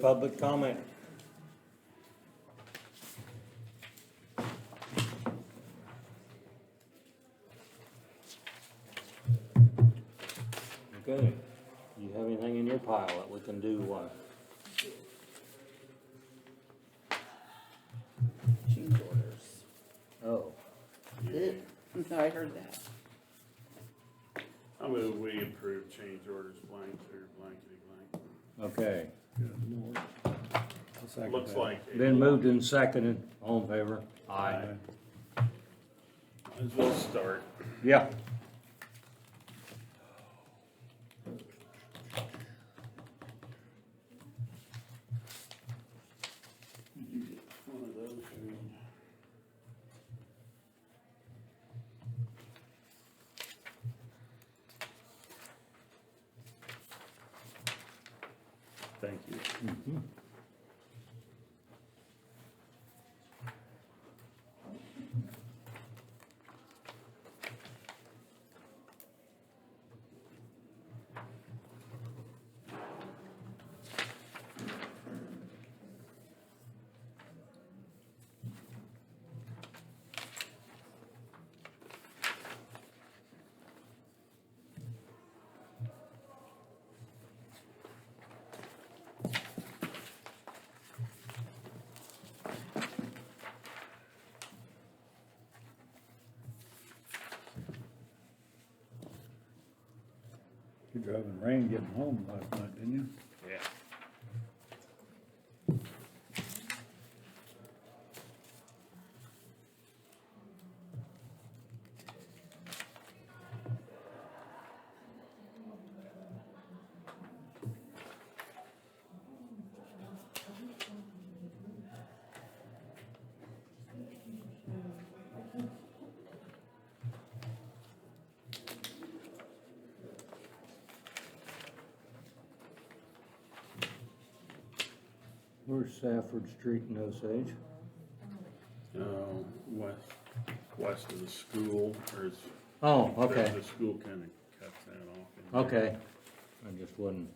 Public comment. Okay, you have anything in your pile that we can do, Change orders. oh, Good. I heard that. I move we approve change orders blank or blankety blank. okay. Looks like. Been moved and seconded, all in favor? Aye. Might as well start. Yeah. You get one of those, Shane. Thank you. You drove in rain getting home last night, didn't you? Yeah. Where's Safford Street in Osage? West of the school, there's. Oh, okay, The school kinda cuts that off. in there. okay. I just wasn't.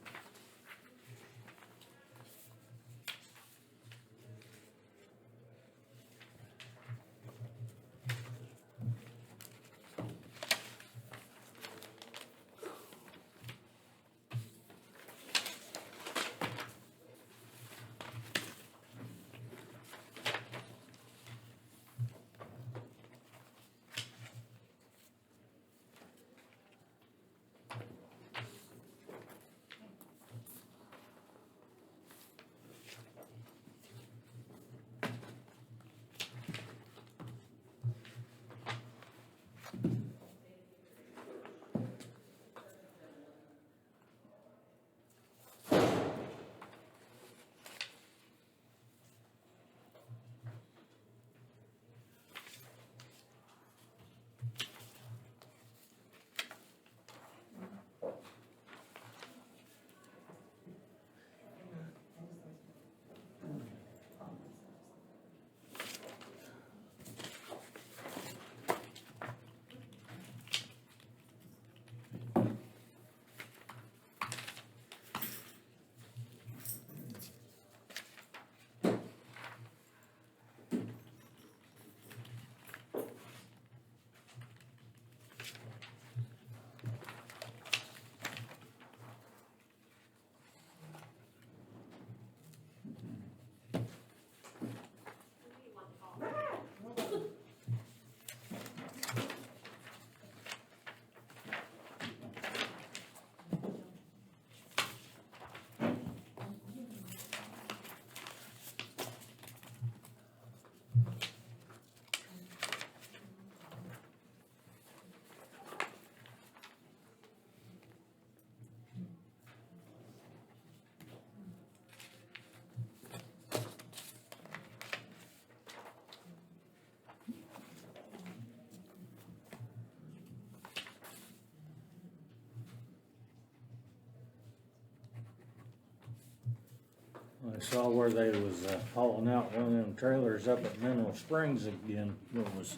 I saw where they was hauling out one of them trailers up at Mineral Springs again. It was,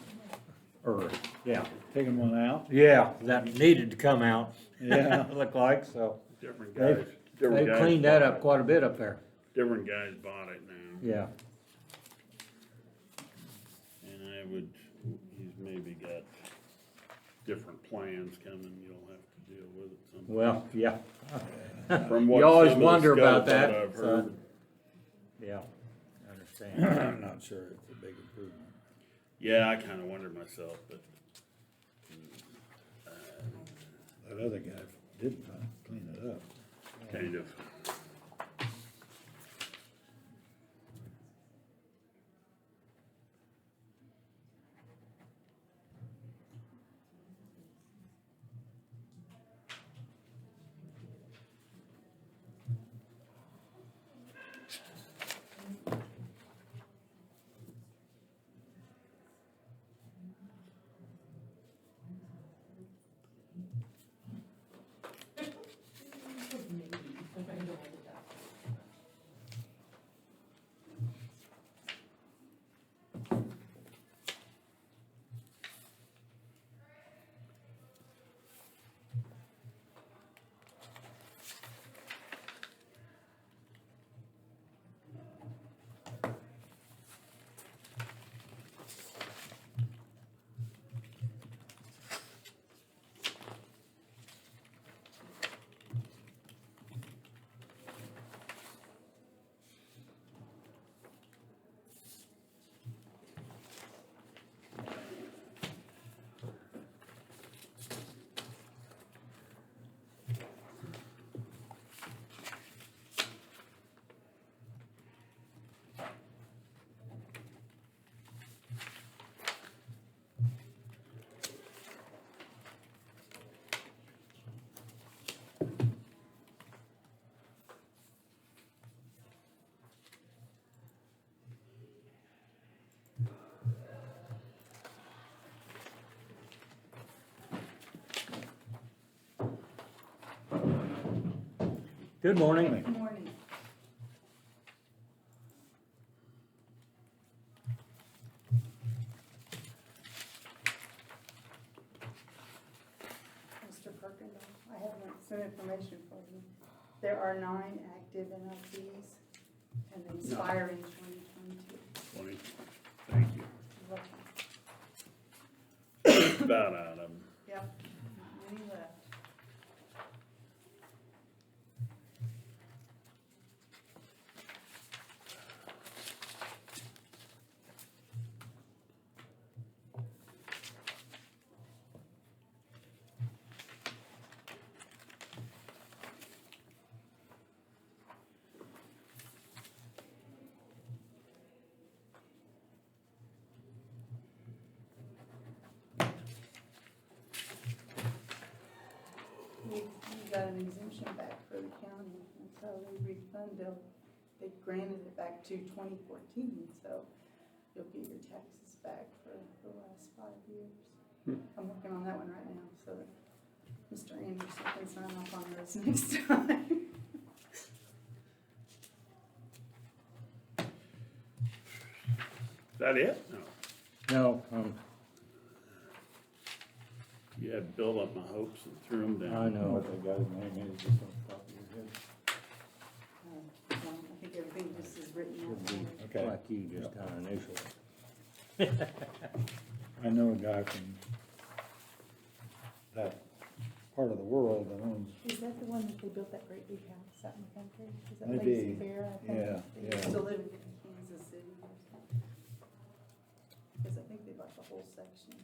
yeah, Taking one out? yeah, that needed to come out. Yeah. Looked like, so. Different They've- guys. They cleaned that up quite a bit up there. different guys bought it now, Yeah, and he's maybe got different plans coming, you'll have to deal with it sometime. well, yeah. From what You always some of the wonder about scuttlebutt that, I've so- heard. Yeah, I understand. I'm not sure it's a big improvement. Yeah, I kinda wondered myself, but That other guy did clean it up. kind of. Good morning. Good morning. Mr. Perkins, I have some information for you. There are 9 active NLPs and they expire in 2022. 20, thank you. You're welcome. About out of them. Yep, not many left. We got an exemption back for the county, and so they granted it back to 2014, so you'll get your taxes back for the last 5 years. I'm working on that one right now, so that Mr. Anderson can sign off on those next time. Is that it? No. No, You had built up my hopes and threw them down. I know. What that guy's name is, just on the top of your head. Well, I think everything just is written Should out. be Okay. like you just kind of initial. I know a guy from that part of the world that owns, Is that the one that they built that great big house out in the country? Is that Maybe. Lazy Bear, I think? Yeah, They used yeah. to live in Kansas City or something. Because I think they bought the whole section.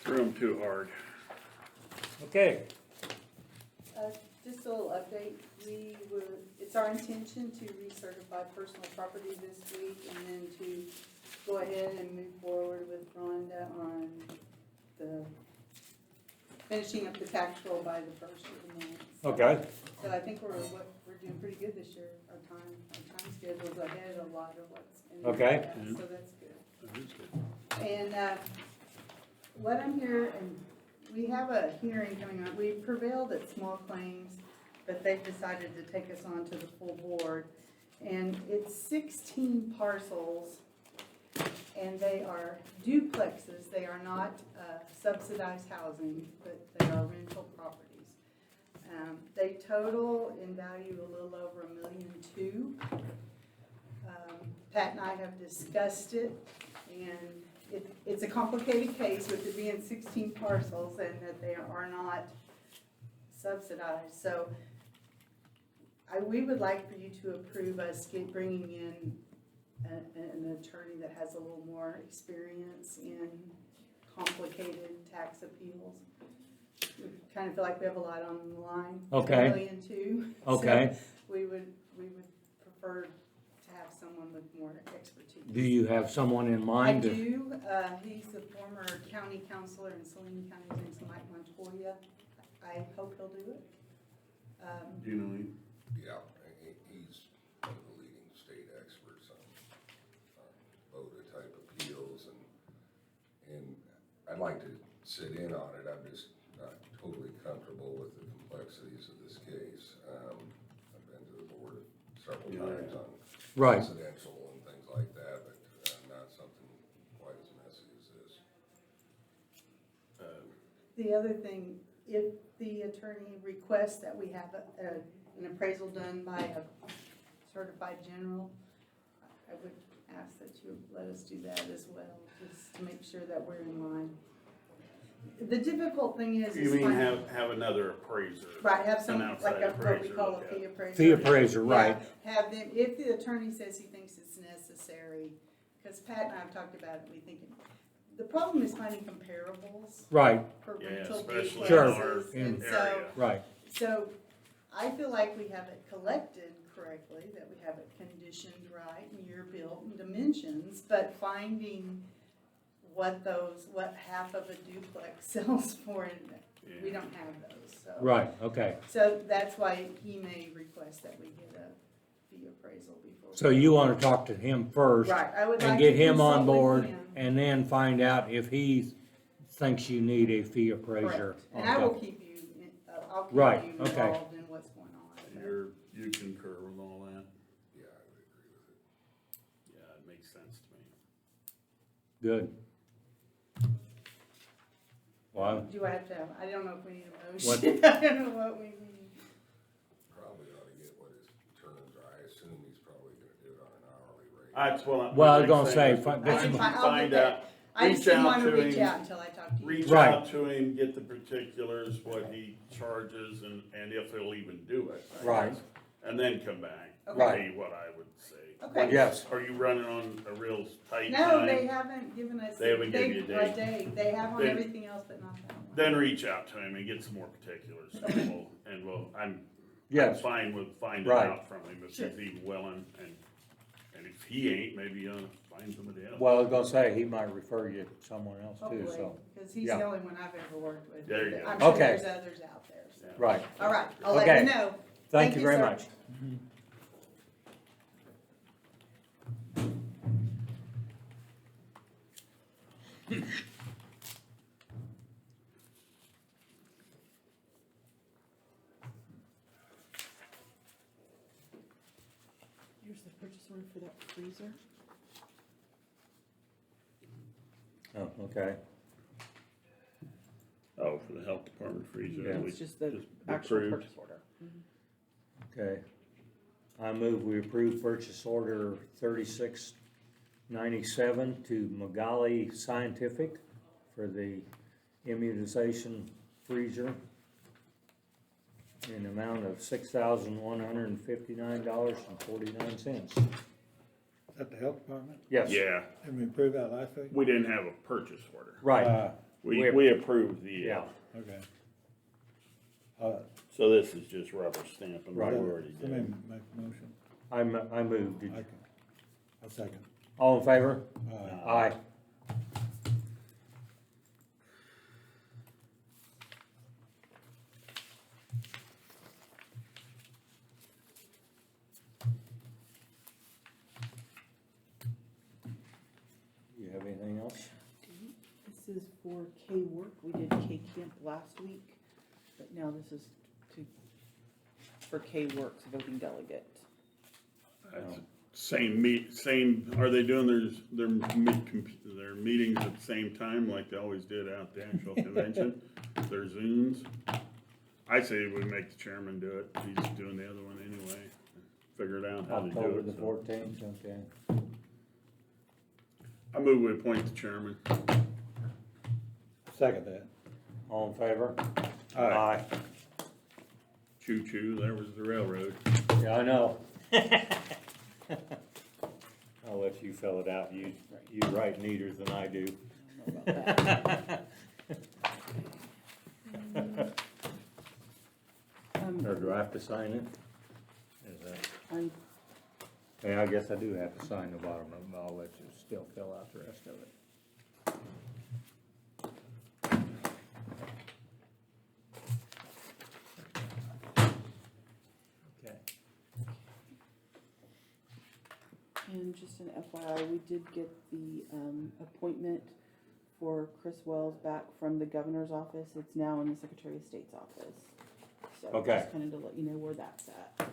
Screw 'em too hard. Okay, Just a little update, it's our intention to recertify personal property this week and then to go ahead and move forward with Rhonda on the finishing up the tax roll by the first of the month. okay, So I think we're doing pretty good this year, our time schedule's ahead a lot of what's in the Okay. past, so that's good. That is good. And, what I'm here, and we have a hearing coming up, we prevailed at small claims, but they've decided to take us on to the full board. And it's 16 parcels, and they are duplexes, they are not subsidized housing, but they are rental properties. They total in value a little over $1.2 million. Pat and I have discussed it, and it's a complicated case with it being 16 parcels and that they are not subsidized. So we would like for you to approve us bringing in an attorney that has a little more experience in complicated tax appeals. We kind of feel like we have a lot on the line. Okay. $1.2 million. okay. So we would prefer to have someone with more expertise. Do you have someone in I mind? do, he's the former county councilor in Saline County, his name's Mike Montoya. I hope he'll do it. Do you know him? Yeah, he's one of the leading state experts on VOTA type appeals, and I'd like to sit in on it. I'm just not totally comfortable with the complexities of this case. I've been to the board several times on Right. residential and things like that, but not something quite as messy as this. The other thing, if the attorney requests that we have an appraisal done by a certified general, I would ask that you let us do that as well, just to make sure that we're in line. The difficult thing is. You is mean finding- have another appraiser? Right, have an some, outside like what we appraiser call look a at fee it. appraiser. Fee appraiser, right. Yeah, have them, if the attorney says he thinks it's necessary, because Pat and I have talked about it, we think, the problem is finding comparables Right, for Yeah, rental especially in our duplexes, and so, area. right. so I feel like we have it collected correctly, that we have it conditioned right, and year built and dimensions, but finding what half of a duplex sells for, and we don't have those, so. Right, okay. So that's why he may request that we get a fee appraisal before. So you wanna talk to him first? Right, I would like And to get him on consult with board, him. and then find out if he thinks you need a fee appraiser. Correct. on And I will top. keep you, I'll keep Right, you okay. involved in what's going on. You concur with all that? Yeah, I would agree with it. Yeah, it makes sense to me. Good. Well, Do I have to have, I don't know if we need a What? motion, I don't know what we need. Probably ought to get what his terms are. I assume he's probably gonna do it on an hourly rate. That's what I'm. Well, I was the gonna next say, thing is fi- to this is- I'll get Find that. out, I just reach didn't out wanna to reach him. out until I talk to you. reach Right. out to him, get the particulars, what he charges, and if he'll even do it. I Right. guess. And then come back, Okay. Right. see what I would say. Okay. yes, Are you running on a real tight No, time? they haven't given us. They haven't given you a date. They have on Then- everything else, but not that one. Then reach out to him and get some more particulars, I'm yes, fine with finding Right. out from him if Sure. he's even willing, and if he ain't, maybe, find somebody else. well, I was gonna say, he might refer you to someone else too, Hopefully, so, because he's yeah. the only one I've ever worked with. There you go. I'm sure Okay. there's others out there, so. Yeah. right. All right, I'll let Okay. you know. Thank you very sir. much. Here's the purchase order for that freezer. Oh, okay. Oh, for the health department freezer. Yeah. we It's just the just actual approved. purchase order. Okay. I move we approve purchase order 3697 to Magali Scientific for the immunization freezer in the amount of $6,159.49. Is that the health department? Yes. Yeah, Did we approve that last week? we didn't have a purchase order. Right, We approved the, Yeah, Okay. so this is just rubber stamping what we already Somebody did. make a motion. I moved. Did I you- can, I'll second. All in favor? Aye. Aye. You have anything else? This is for K work. We did K camp last week, but now this is for K works voting delegate. That's same, are they doing their meetings at the same time like they always did out the actual convention? Their Zooms? I say we make the chairman do it, he's doing the other one anyway, figure it out how to do October it. the so. 14th, okay. I move we appoint the chairman. Second that. All in favor? Aye. Choo-choo, there was the railroad. Yeah, I know. I'll let you fill it out. You write neater than I do. I don't know about that. Or do I have to sign it? Is that, I'm, yeah, I guess I do have to sign the bottom of it, but I'll let you still fill out the rest of it. Okay. and just an FYI, we did get the, appointment for Chris Wells back from the governor's office. It's now in the Secretary of State's office. So Okay. just kind of to let you know where that's at. If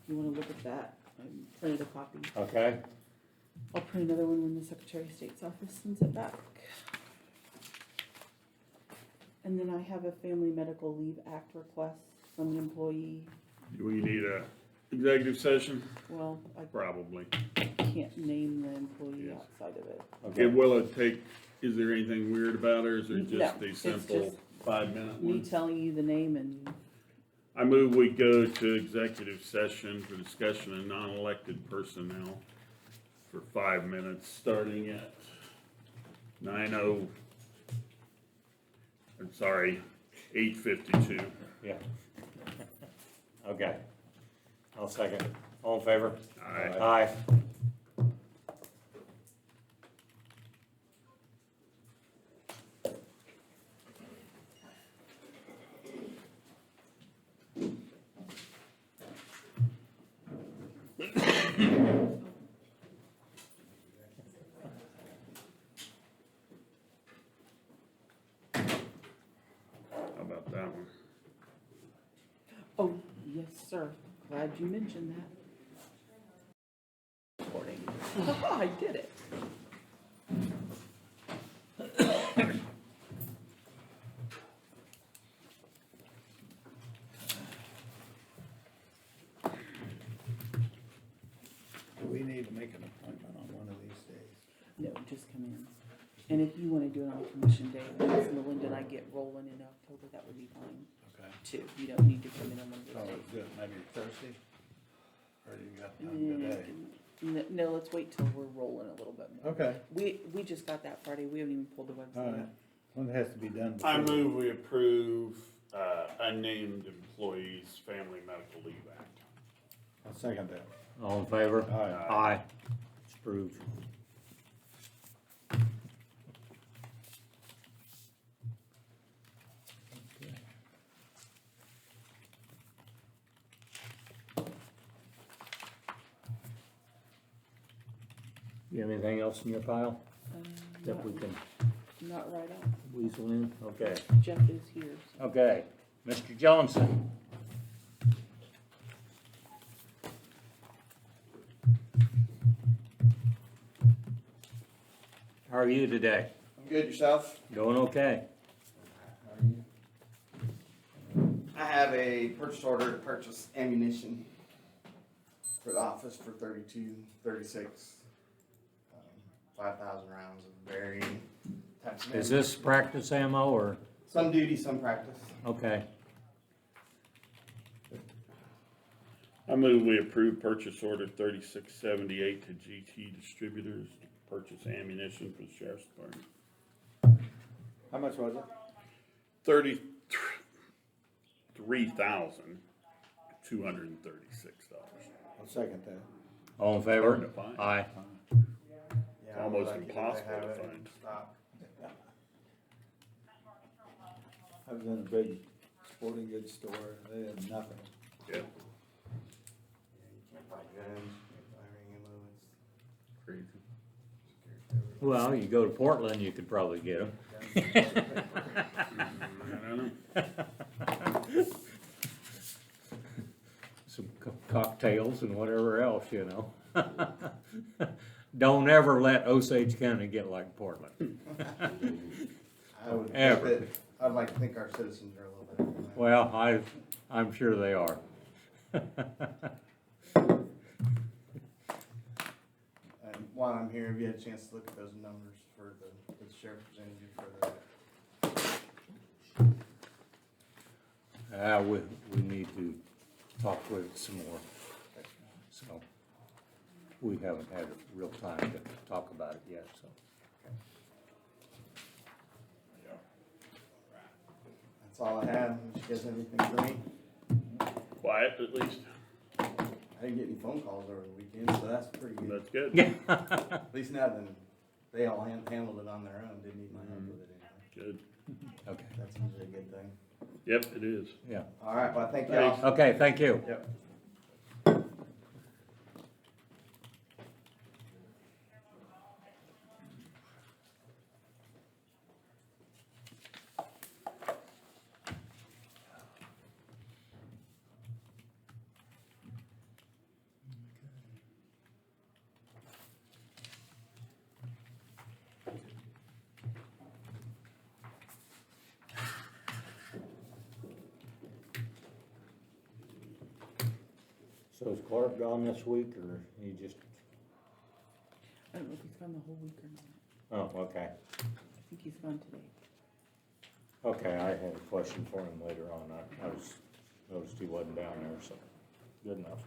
you wanna look at that, I printed a copy. Okay, I'll print another one when the Secretary of State's office sends it back. And then I have a Family Medical Leave Act request from an employee. Do we need a executive session? Well, I Probably. can't name the employee Yes. outside of it. okay. Will it take, is there anything weird about it, or is there No, just a it's simple just 5-minute Me one? telling you the name and, I move we go to executive session for discussion of non-elected personnel for 5 minutes, starting at 8:52. Yeah. Okay. I'll second. All in favor? Aye. Aye. How about that one? oh, yes, sir. Glad you mentioned that. Recording. I did it. Do we need to make an appointment on one of these days? No, just come in. And if you wanna do it on commission day, once Melinda and I get rolling in October, that would be fine Okay. too. You don't need to come in on one of So those let's days. do it maybe Thursday? Or you got time today? No, let's wait till we're rolling a little bit more. Okay, We just got that Friday. We haven't even pulled the website alright. up. One has to be done before. I move we approve unnamed employees Family Medical Leave Act. I'll second that. All in favor? Aye. Aye. It's approved. You have anything else in your pile that we can Not right out. weasel in? Okay, Jeff is here. So. okay. Mr. Johnson? How are you today? I'm good, yourself? Going okay? I have a purchase order to purchase ammunition for the office for 32, 36, 5,000 rounds of varying types of Is ammunition. this practice ammo or, Some duty, some practice. okay, I move we approve purchase order 3678 to GT Distributors to purchase ammunition for the Sheriff's Department. How much was it? $33,236. I'll second that. All in favor? Hard to find. Aye. Yeah, Almost we're lucky that they impossible have to it in find. stock. I was in a big sporting goods store, they had nothing. Yeah, Yeah, you can't buy guns, you can't buy any ammo, crazy. it's. Well, you go to Portland, you could probably get them. I don't know. Some cocktails and whatever else, you know. Don't ever let Osage County get like Portland. I would think Ever. that, I'd like to think our citizens are a little better than that. Well, I'm sure they are. And while I'm here, have you had a chance to look at those numbers for the sheriff presented you for the? We need to talk with it some more. So, we haven't had a real time to talk about it yet, so. That's all I have. Did you guys have anything for me? Quiet at least, I didn't get any phone calls over the weekend, so that's pretty good. that's good. Yeah. At least now then, they all handled it on their own, didn't need my help with it anyway. Good. Okay, That's usually a good thing. Yep, it is. yeah. All right, well, thank y'all. Okay, thank you. Yep. So is Clark gone this week, or he just, I don't know if he's gone the whole week or not. oh, okay. I think he's gone today. Okay, I had a question for him later on. I noticed he wasn't down there, so, good enough.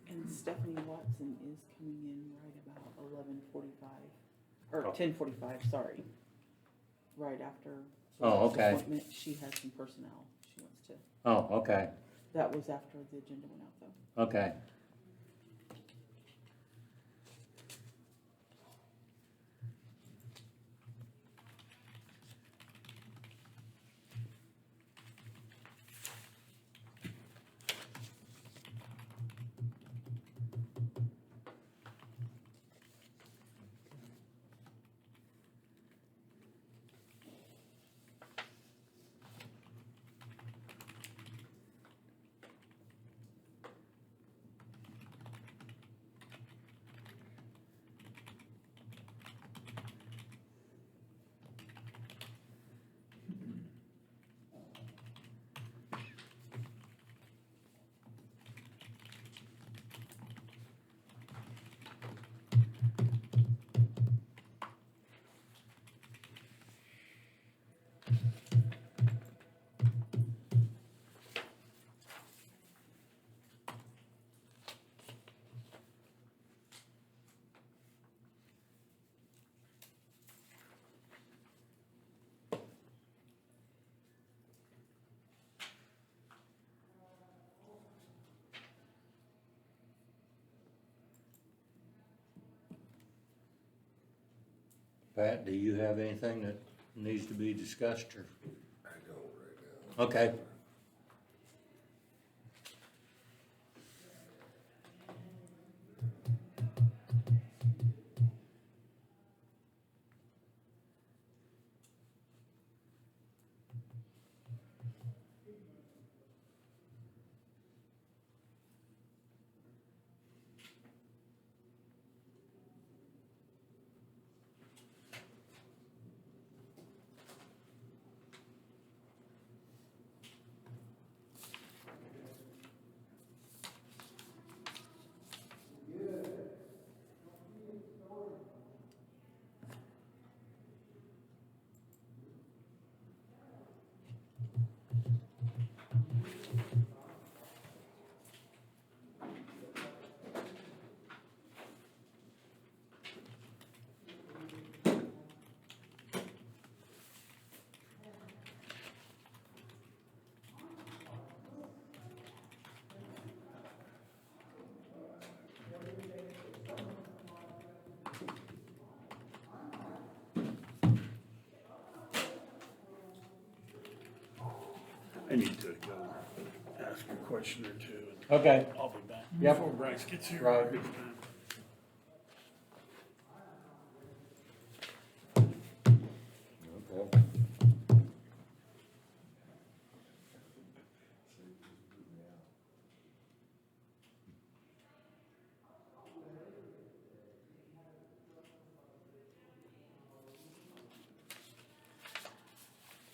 And Stephanie Watson is coming in right about 11:45, or Oh. 10:45, sorry. Right after. Oh, Lisa's okay. appointment. She has some personnel she wants to, Oh, okay, that was after the agenda went out though. okay. Pat, do you have anything that needs to be discussed, or? I don't right now. Okay. I need to go ask a question or two. Okay, I'll be back. Yep. Before Bryce gets here. Right. okay.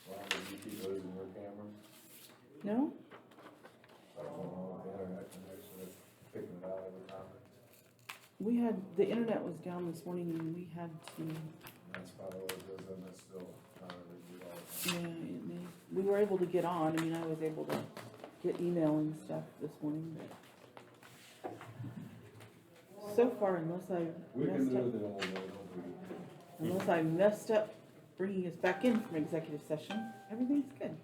Ron, did you keep losing your camera? No? Something wrong with the internet connection, it's picking it out every time. We had, the internet was down this morning and we had to, That's probably what it is, and it's still not really good all the yeah, time. it may, we were able to get on. I mean, I was able to get email and stuff this morning, but so far, unless I We can messed do up, it the old way, don't we? unless I messed up bringing us back in from executive session, everything's good.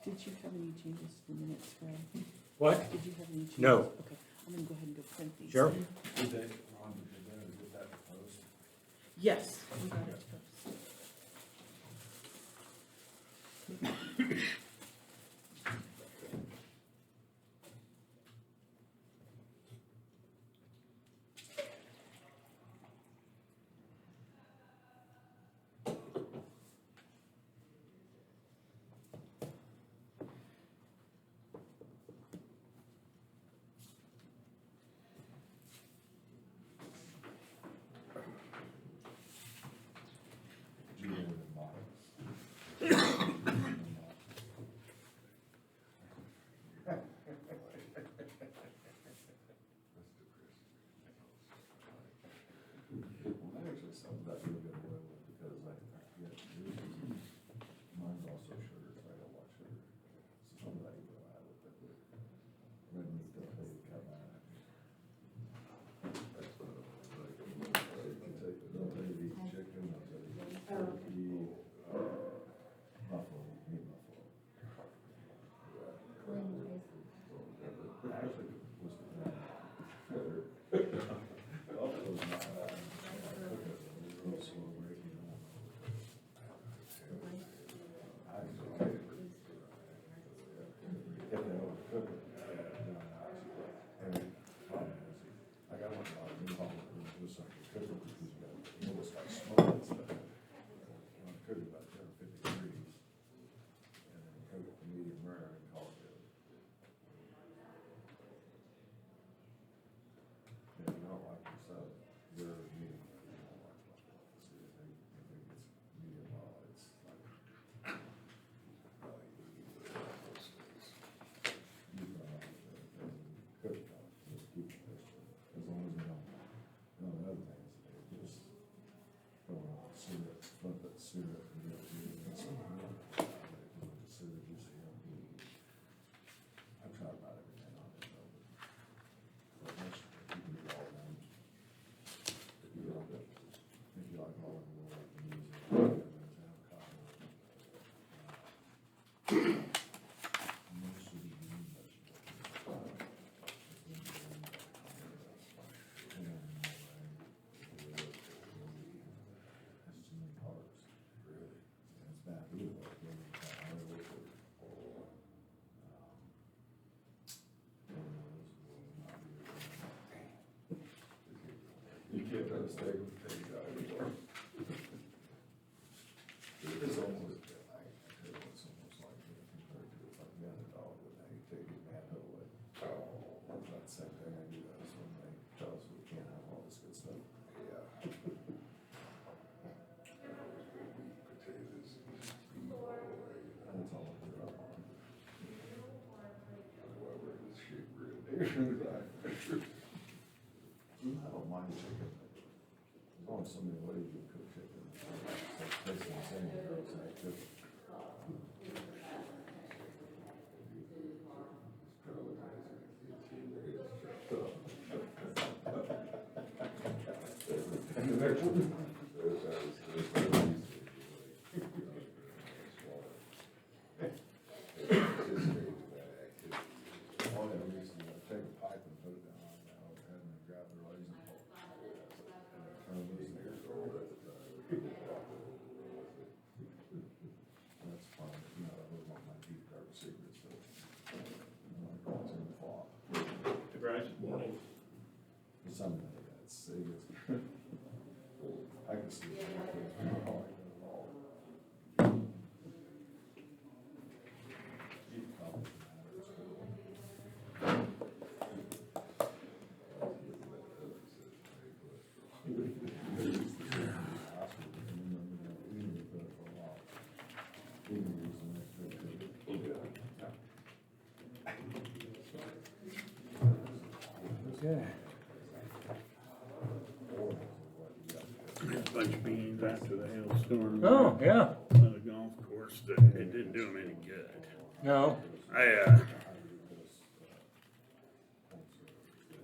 Did you have any changes to the minutes, Fred? What? Did you have any changes? No. Okay, I'm gonna go ahead and go print these. Sure. Did they, Ron, did they get that post? Yes, we got it first. Did you get it in March? Well, actually, some of that we get away with because I get news. Mine's also sugar, so I don't want sugar. So some of that you go out with it. Red meat, don't pay to come out. They'll tell you to eat chicken, they'll tell you to eat turkey, buffalo, meat buffalo. Actually, was buffalo's not bad. Real slow breaking down. Actually, if they overcook it, and problem is, I got one out in Hollywood, just like you cook it, because you got, you almost got smoke and stuff. You want to cook it about 50 degrees, and then cook it to medium rare and call it good. Yeah, you don't like your sub, your medium rare, you don't like buffalo. See, if it's medium well, it's like, you can cook it, just keep it, as long as you don't, the other things, they just throw on syrup, flip it, syrup, and get it, and some, the syrup, just, I've tried about everything on it, though, but most, you can do all of them. If you like all of them, like the music, avocado. Most of the green vegetables. That's too many carbs. Really? It's bad for you, like, when you try to work with it. You can't try to stay with the thing, anymore. It's almost, I tell you, it's almost like, compared to if I've got a dog, when they take his manhood away. That's not the same thing I do, that's when they tell us we can't have all this good stuff. Potatoes, That's all I put up on. whatever, it's sheep rib. I don't mind chicken, but there's only so many ways you can cook chicken. It's like tasting the same, it's like cooking. And the next one. Oh, yeah, we used to take a pipe and put it down on the head and grab the legs Okay. There's a bunch of beans after the hailstorm. Oh, yeah, On the golf course, that it didn't do them any good. no,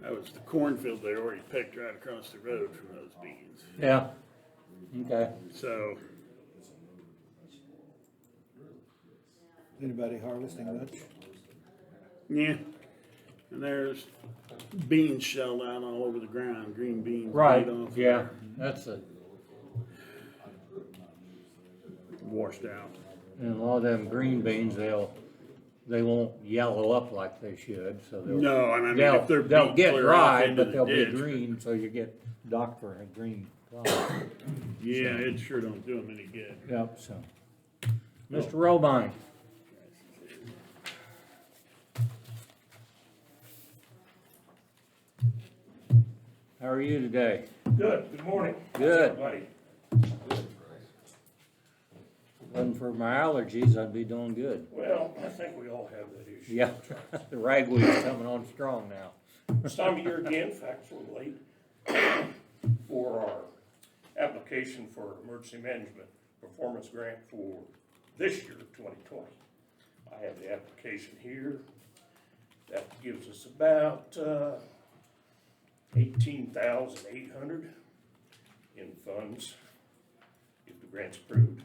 That was the cornfield there where he picked right across the road from those beans. yeah, okay. So, Anybody harvesting much? yeah, and there's beans shelled out all over the ground, green beans. Right, laid off, yeah, that's a, Washed out. and a lot of them green beans, they won't yellow up like they should, so they'll. No, and I mean, They'll, if they're they'll beat get clear off dry, into but the they'll be ditch, green, so you get doctor and green. yeah, it sure don't do them any good. Yep, so. Mr. Robine, how are you today? Good morning. Good. Everybody. Wasn't for my allergies, I'd be doing good. Well, I think we all have that issue. Yeah, the ragweed's coming on strong now. It's time of year again, factually late, for our application for emergency management performance grant for this year, 2020. I have the application here. That gives us about 18,800 in funds if the grant's approved,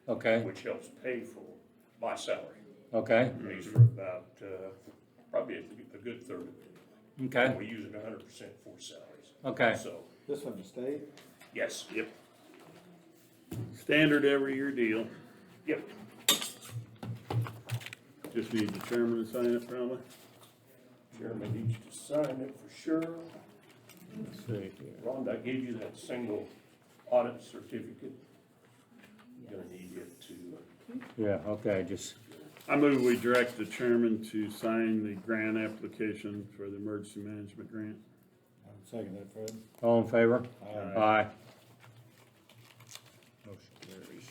Okay, which helps pay for my salary. okay, Pays for about, probably a good third of it. okay, We use it 100% for salaries. okay. So, This from the state? yes, Yep. Standard every year deal. yep. Just need the chairman to sign it probably. Chairman needs to sign it for sure. Let's see here. Rhonda, I gave you that single audit certificate. You're gonna need it to, Yeah, okay, just, I move we direct the chairman to sign the grant application for the emergency management grant. I'm second that, Fred. all in favor? Aye. Aye. Motion carries.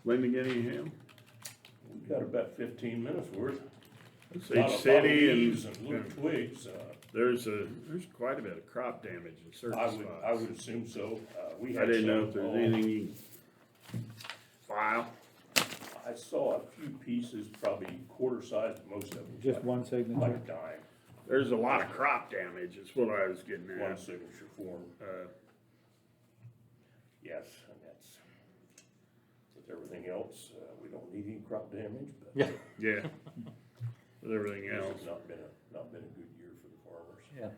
Linda get any hail? we've got about 15 minutes worth. Sage City leaves and little twigs. there's quite a bit of crop damage in certain I spots. would assume so. We I had didn't know some, if there's anything you can file. I saw a few pieces, probably quarter size, most of them. Just one Like signature? a dime, There's a lot of crop damage, is what I was getting one at. signature form. Yes, and that's, with everything else, we don't need any crop damage, but Yeah, Yeah. With everything this else. has not been a good year for the farmers. yeah,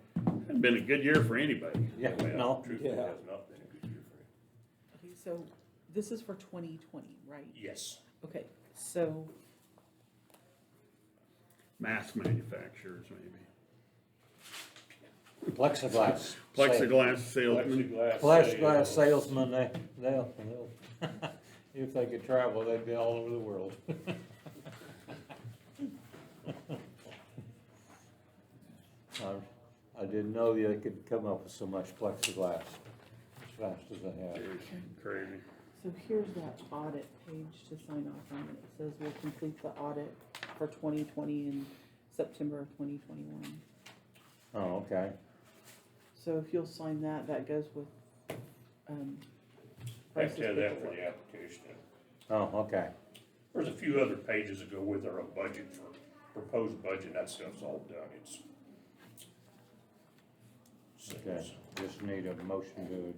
Hasn't been a good year for anybody. yeah, Well, no, truthfully, it Yeah. has not been a good year for Okay, so this is for 2020, right? Yes, Okay, so, Mask manufacturers, maybe. plexiglass. Plexiglass salesman. Plexiglass salesmen, they'll, if they could travel, they'd be all over the world. I didn't know they could come up with so much plexiglass as fast as they have. It's crazy. so here's that audit page to sign off on. It says we'll complete the audit for 2020 in September of 2021. Oh, okay, So if you'll sign that, that goes with, I have to have that for Price's the application. oh, okay, There's a few other pages that go with our budget for proposed budget, that stuff's all done, it's. okay, just need a motion to,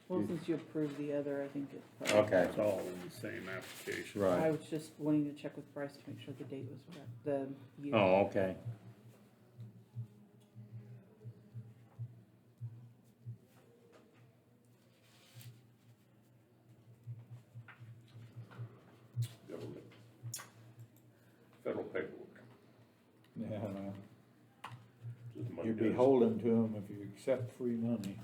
Well, since you approved the other, I think it. okay, It's all in the same application. I right, was just wanting to check with Bryce to make sure the date was correct, the year. oh, okay. Government. Federal paperwork. Yeah, no. Just the money You're does. beholden to them if you accept free money.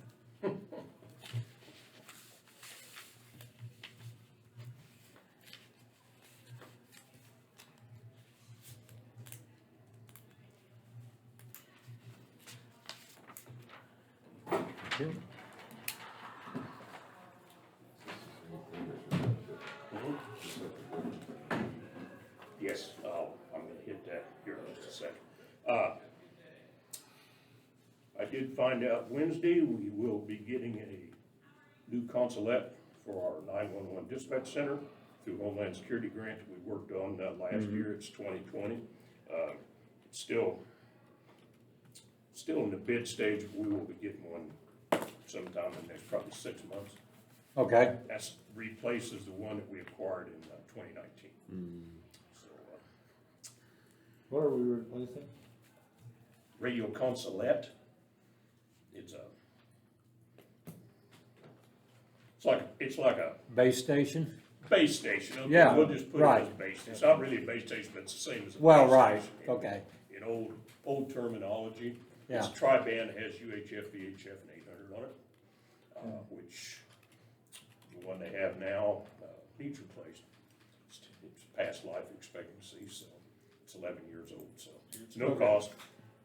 second. I did find out Wednesday, we will be getting a new consulate for our 911 dispatch center through Homeland Security grant we worked on last year. It's 2020. It's still in the bid stage. We will be getting one sometime in the next probably 6 months. Okay, That replaces the one that we acquired in 2019. So, What are we replacing? Radio Consulate, it's like a base station? base station. Okay, Yeah, we'll just put it right. as a base station. It's not really a base station, but it's the same as a Well, base right, station. okay, In old terminology. It's Yeah. tri-band, has UHF, VHF, and 800 on it, which the one they have now needs replaced. It's past life expectancy, so it's 11 years old, so it's no cost.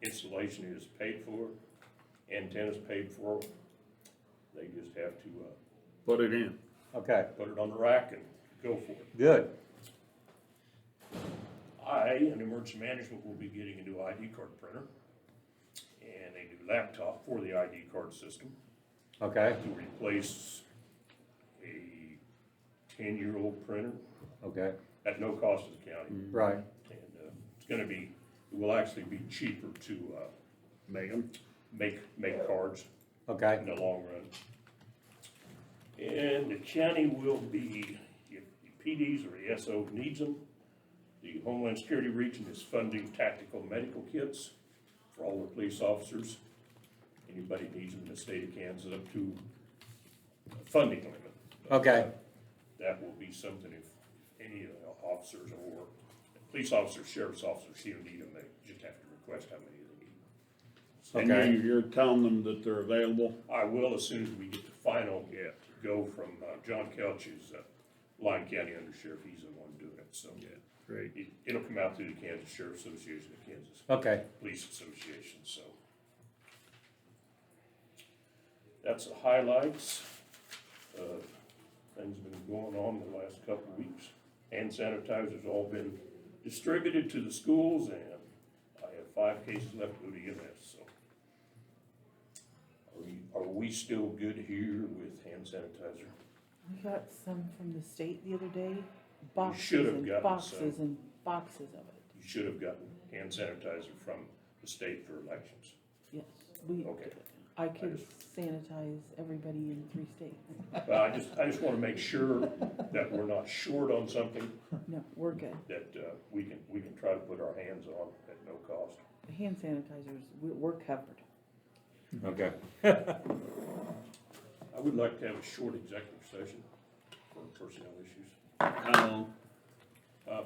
Installation is paid for, antenna's paid for. They just have to Put it in. okay, put it on the rack and go for it. good. I, in emergency management, will be getting a new ID card printer and a new laptop for the ID card system Okay, to replace a 10-year-old printer okay, at no cost to the county. right, And it will actually be cheaper to Make them. make cards okay, in the long run. And the county will be, if the PDs or the SO needs them, the Homeland Security region is funding tactical medical kits for all the police officers. Anybody needs them in the state of Kansas up to a funding limit. okay, That will be something if any of the officers or police officers, sheriff's officers, here need them, they just have to request how many they need. Okay. And you're telling them that they're available? I will as soon as we get the final go from John Kelch's Lyon County Undersheriff. He's the one doing it, so Great. it'll come out through the Kansas Sheriff Association, the Kansas okay, Police Association, so. That's the highlights. Things have been going on the last couple of weeks. Hand sanitizers all been distributed to the schools, and I have 5 cases left to go to EMS, so. Are we still good here with hand sanitizer? We got some from the state the other day, should boxes have and gotten boxes some. and boxes of it. You should have gotten hand sanitizer from the state for elections. Yes, Okay. I could sanitize everybody in 3 states. But I just wanna make sure that we're not short on something No, we're good. that, we can try to put our hands on at no cost. The hand sanitizers, we're covered. okay. I would like to have a short executive session for personnel issues, How long?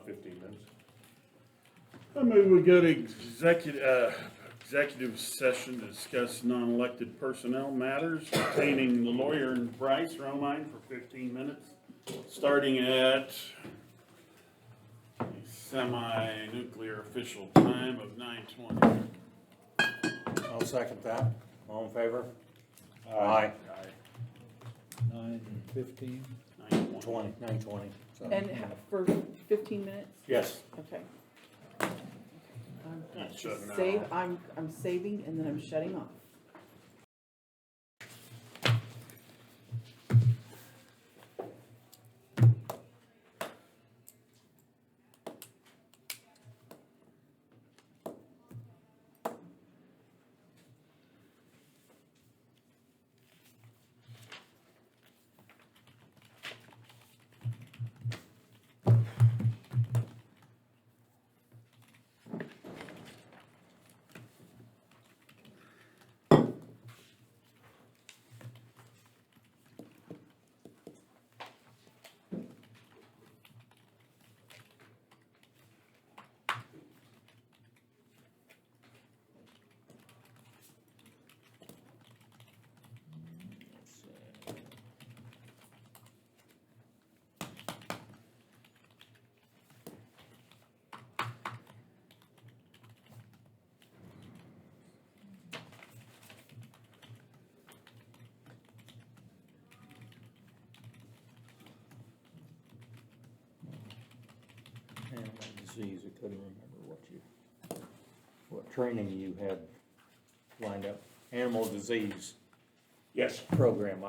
15 minutes. I move we go to executive session to discuss non-elected personnel matters pertaining the lawyer and Bryce Romine for 15 minutes, starting at a semi-nuclear official time of 9:20. I'll second that. All in favor? Aye. 9:15? 20, 9:20. So- And for 15 minutes? Yes, Okay. Not shutting Save, off. I'm saving and then I'm shutting off. and let me see, I couldn't remember what you. training you had lined up, animal disease Yes, program.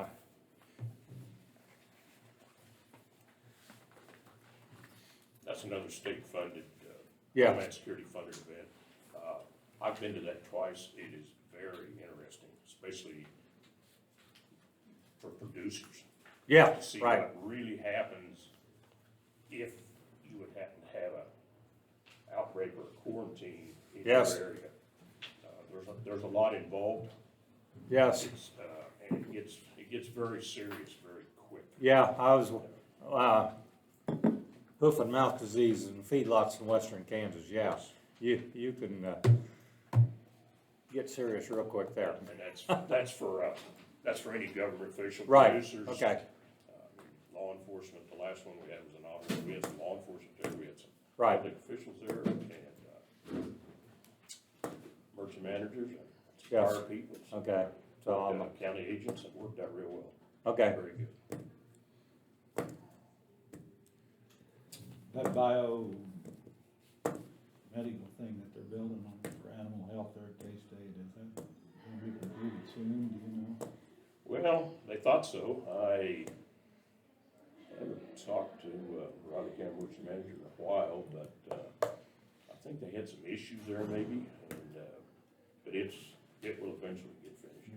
that's another state funded, Yeah. Homeland Security funded event. I've been to that twice. It is very interesting, especially for producers. Yeah, To see right, what really happens if you would happen to have a outbreak or a quarantine in your Yes. area. There's a lot involved. yes, It's, and it gets very serious very quick. yeah, I was, hoof and mouth disease in feedlots in western Kansas, yeah. You can, get serious real quick there. And that's for any government official, Right, producers. okay, Law enforcement, the last one we had was an officer, we had some law enforcement there, we had some right, public officials there, and, emergency managers, and Yes. fire people. okay, so I'm, County agents, it worked out real well, okay, very good. That medical thing that they're building on for animal health there at K-State, is that gonna be completed soon, do you know? Well, they thought so, I haven't talked to, Raleigh County Emergency Manager in a while, but, I think they had some issues there maybe, and, but it will eventually get finished.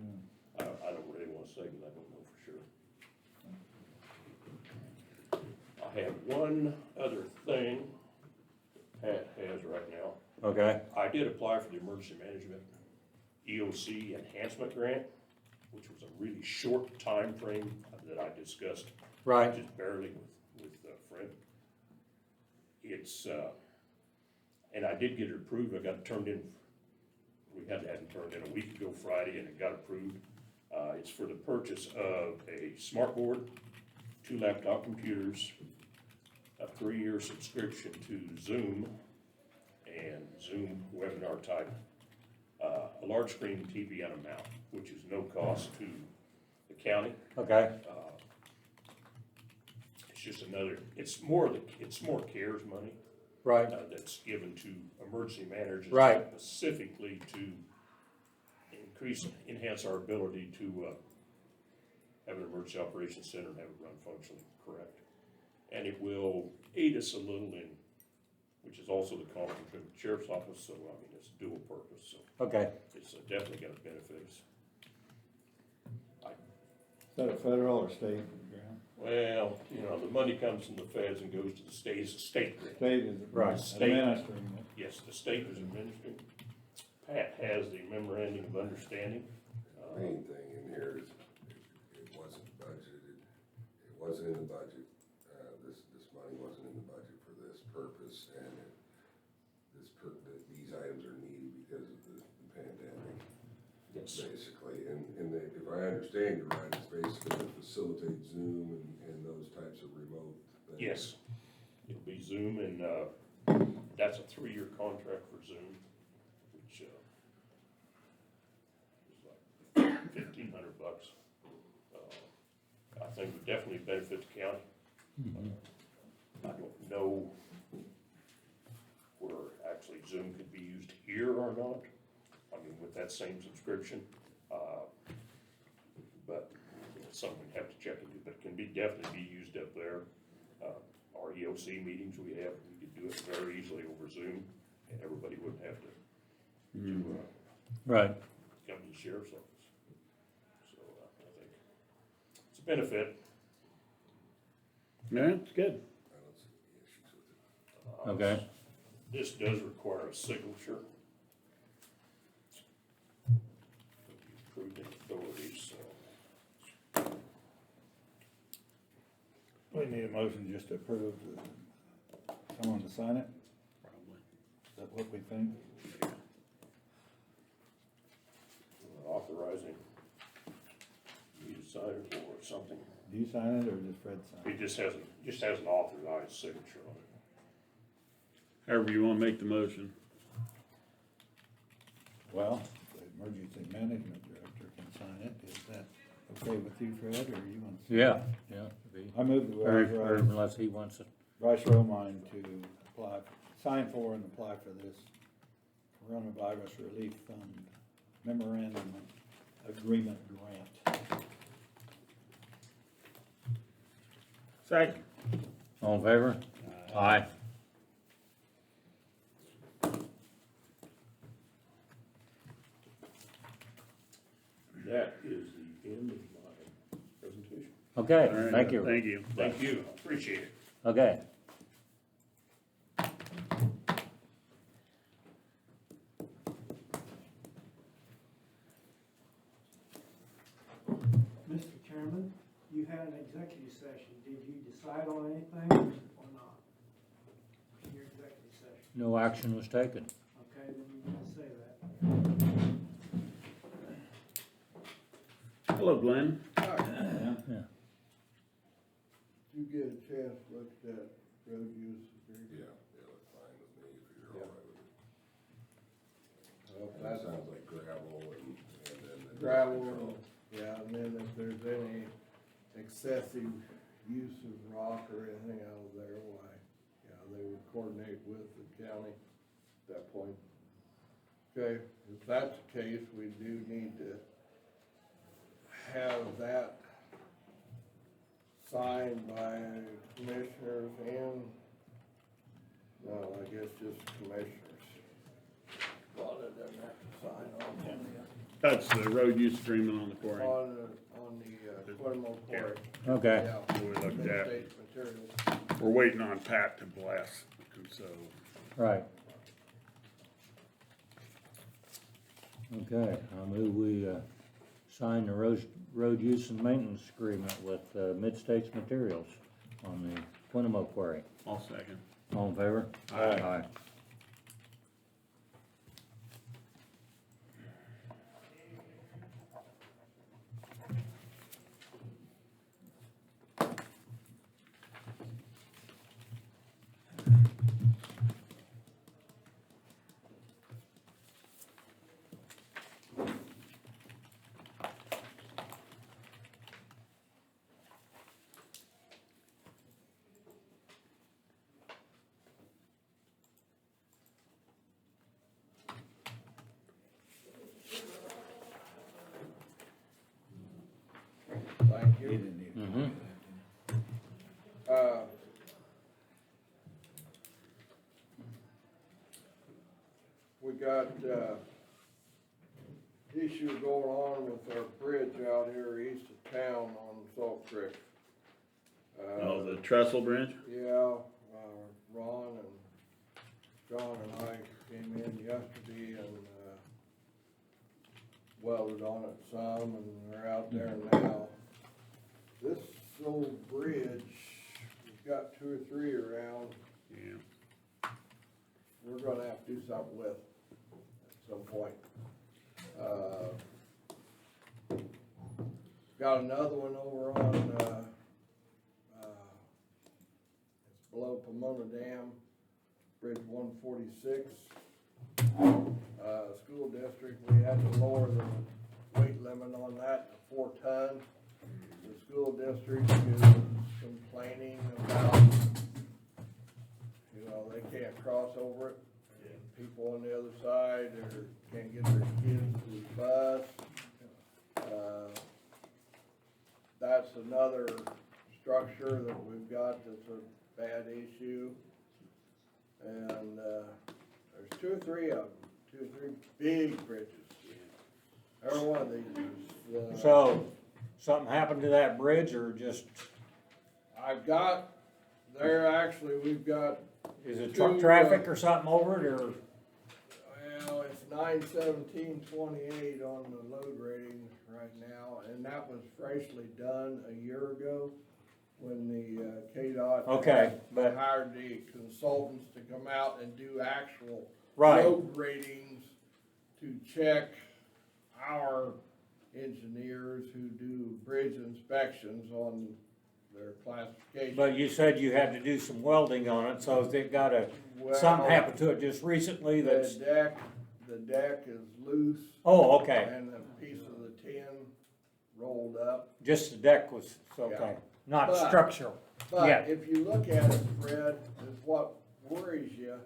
Yeah. I don't really wanna say, because I don't know for sure. I have one other thing Pat has right now. okay, I did apply for the emergency management EOC enhancement grant, which was a really short time frame that I discussed right, just barely with Fred. It's, and I did get it approved, I got it turned in, we had to have it turned in a week ago Friday, and it got approved. It's for the purchase of a smart board, 2 laptop computers, a 3-year subscription to Zoom and Zoom webinar type, a large screen TV and a mount, which is no cost to the county. okay, It's just another, it's more CARES money, right, that's given to emergency managers. Right. Specifically to enhance our ability to, have an emergency operations center and have it run functionally correct. And it will aid us a little in, which is also the cost of the sheriff's office, so I mean, it's dual purpose, so okay, it's definitely gonna benefit us. Is that a federal or state grant? Well, the money comes from the feds and goes to the state, it's a state grant. State is Right. administering it. Yes, the state is administering. Pat has the memorandum of understanding. Main thing in here is it wasn't budgeted, it wasn't in the budget. This money wasn't in the budget for this purpose, and these items are needed because of the pandemic, Yes. basically. And if I understand you right, it's basically to facilitate Zoom and those types of remote things. Yes, it'll be Zoom, and that's a 3-year contract for Zoom, which is like $1,500. I think would definitely benefit the county. I don't know where actually Zoom could be used here or not. I mean, with that same subscription, but it's something we have to check into. But it can definitely be used up there. Our EOC meetings we could do it very easily over Zoom, and everybody wouldn't have to right, come to the sheriff's office. So I think it's a benefit. Yeah, it's good. I don't see any issues with it. okay, This does require a signature. Approved in authorities, so. We need a motion just to approve someone to sign it, Probably. is that what we think? Authorizing you to sign it or something. Do you sign it or does Fred sign It it? just has an authorized signature on it. However you wanna make the motion. Well, the emergency management director can sign it, is that okay with you, Fred, or you want? yeah, yeah. I move to Or authorize unless he wants it, Bryce Romine to apply, sign for and apply for this coronavirus relief fund memorandum agreement grant. Second. All in favor? Aye. That is the end of my presentation. Okay, All right, thank you. Thank you. Thank you, appreciate it. Okay. Mr. Chairman, you had an executive session. Did you decide on anything or not? In your executive session? No action was taken. Okay, then you can say that. Hello, Glenn. Yeah. You get a chance to look at that road use agreement? Yeah, it's fine with me if you're all right with it. Well, if That that's sounds like gravel and then. the gravel, control. yeah, and then if there's any excessive use of rock or anything out of there, why, yeah, they would coordinate with the county at that point. Okay, if that's the case, we do need to have that signed by commissioners and, well, I guess just commissioners. Well, it doesn't have to sign on That's the road use agreement on the quarry. on the Quenemo Quarry. Okay, Yeah. We looked at. State materials. We're waiting on Pat to bless, and so. right. Okay, I move we, sign the road use and maintenance agreement with, Mid-States Materials on the Quenemo Quarry. I'll second. All in favor? Aye. Thank He you. didn't need to Mm-hmm. do that. We got, issue going on with our bridge out here east of town on Salt Creek. Oh, the trestle bridge? Yeah, Ron and John and I came in yesterday and, welded on it some and they're out there now. This old bridge, we've got 2 or 3 around, Yeah. we're gonna have to do something with at some point. Got another one over on, it's below Pomona Dam, Bridge 146. School district, we had to lower the weight limit on that to 4 ton. The school district is complaining about, you know, they can't cross over it. And people on the other side can't get their kids to the bus. That's another structure that we've got that's a bad issue. And, there's 2 or 3 of them, 2 or 3 big bridges. Every one of these is, So, something happened to that bridge or just, I've got, there actually, we've got, is it truck traffic or something over it or? well, it's 9/17/28 on the load rating right now, and that was freshly done a year ago when the KDOT Okay, but- hired the consultants to come out and do actual Right. load ratings to check our engineers who do bridge inspections on their classification. But you said you had to do some welding on it, so if it got something happened to it just recently that's, The deck is loose oh, okay, and a piece of the tin rolled up. just the deck was, okay, not But- structural. Yeah. But if you look at it, Fred, is what worries you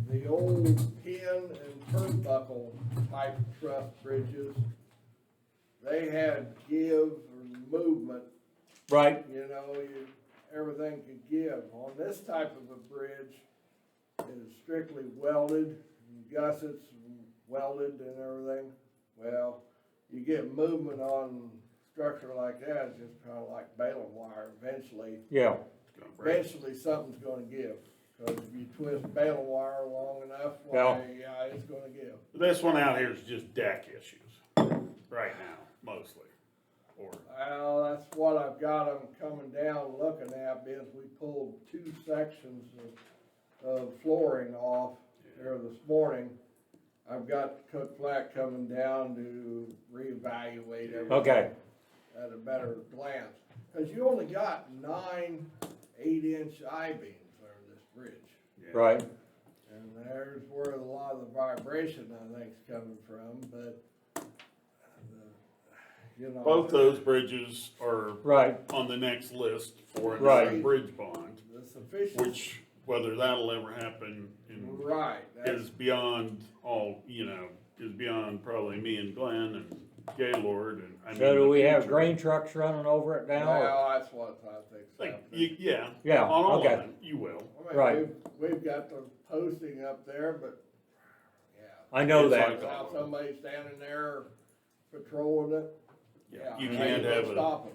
the old pin and turnbuckle type truss bridges, they had give or movement, Right, you know, everything could give. On this type of a bridge, it is strictly welded, gussets, welded and everything. Well, you get movement on structure like that, it's just kinda like baling wire eventually. yeah, Eventually, something's gonna give, cause if you twist baling wire long enough, Yeah. why, yeah, it's gonna give. This one out here is just deck issues, right now, mostly, or, Well, that's what I've got them coming down looking at, because we pulled 2 sections of flooring off there this morning. I've got Cook Flat coming down to reevaluate everything. okay, At a better glance, cause you only got 9 8-inch I-beams on this bridge. yeah. right, And there's where a lot of the vibration, I think, is coming from, but, you know. Both those bridges are right, on the next list for Right. another bridge bond, The sufficient. which, whether that'll ever happen Right, that's, is beyond all, you know, is beyond probably me and Glenn and Gaylord and, I mean. so do the we have future. grain trucks running over it now? or- well, that's what I think's Like, happening. yeah. Yeah, On all of okay. them, you will. I mean, right. we've got the posting up there, but, yeah. I know It's that, like- Without somebody standing there patrolling it, yeah. You how can't gonna have stop 'em?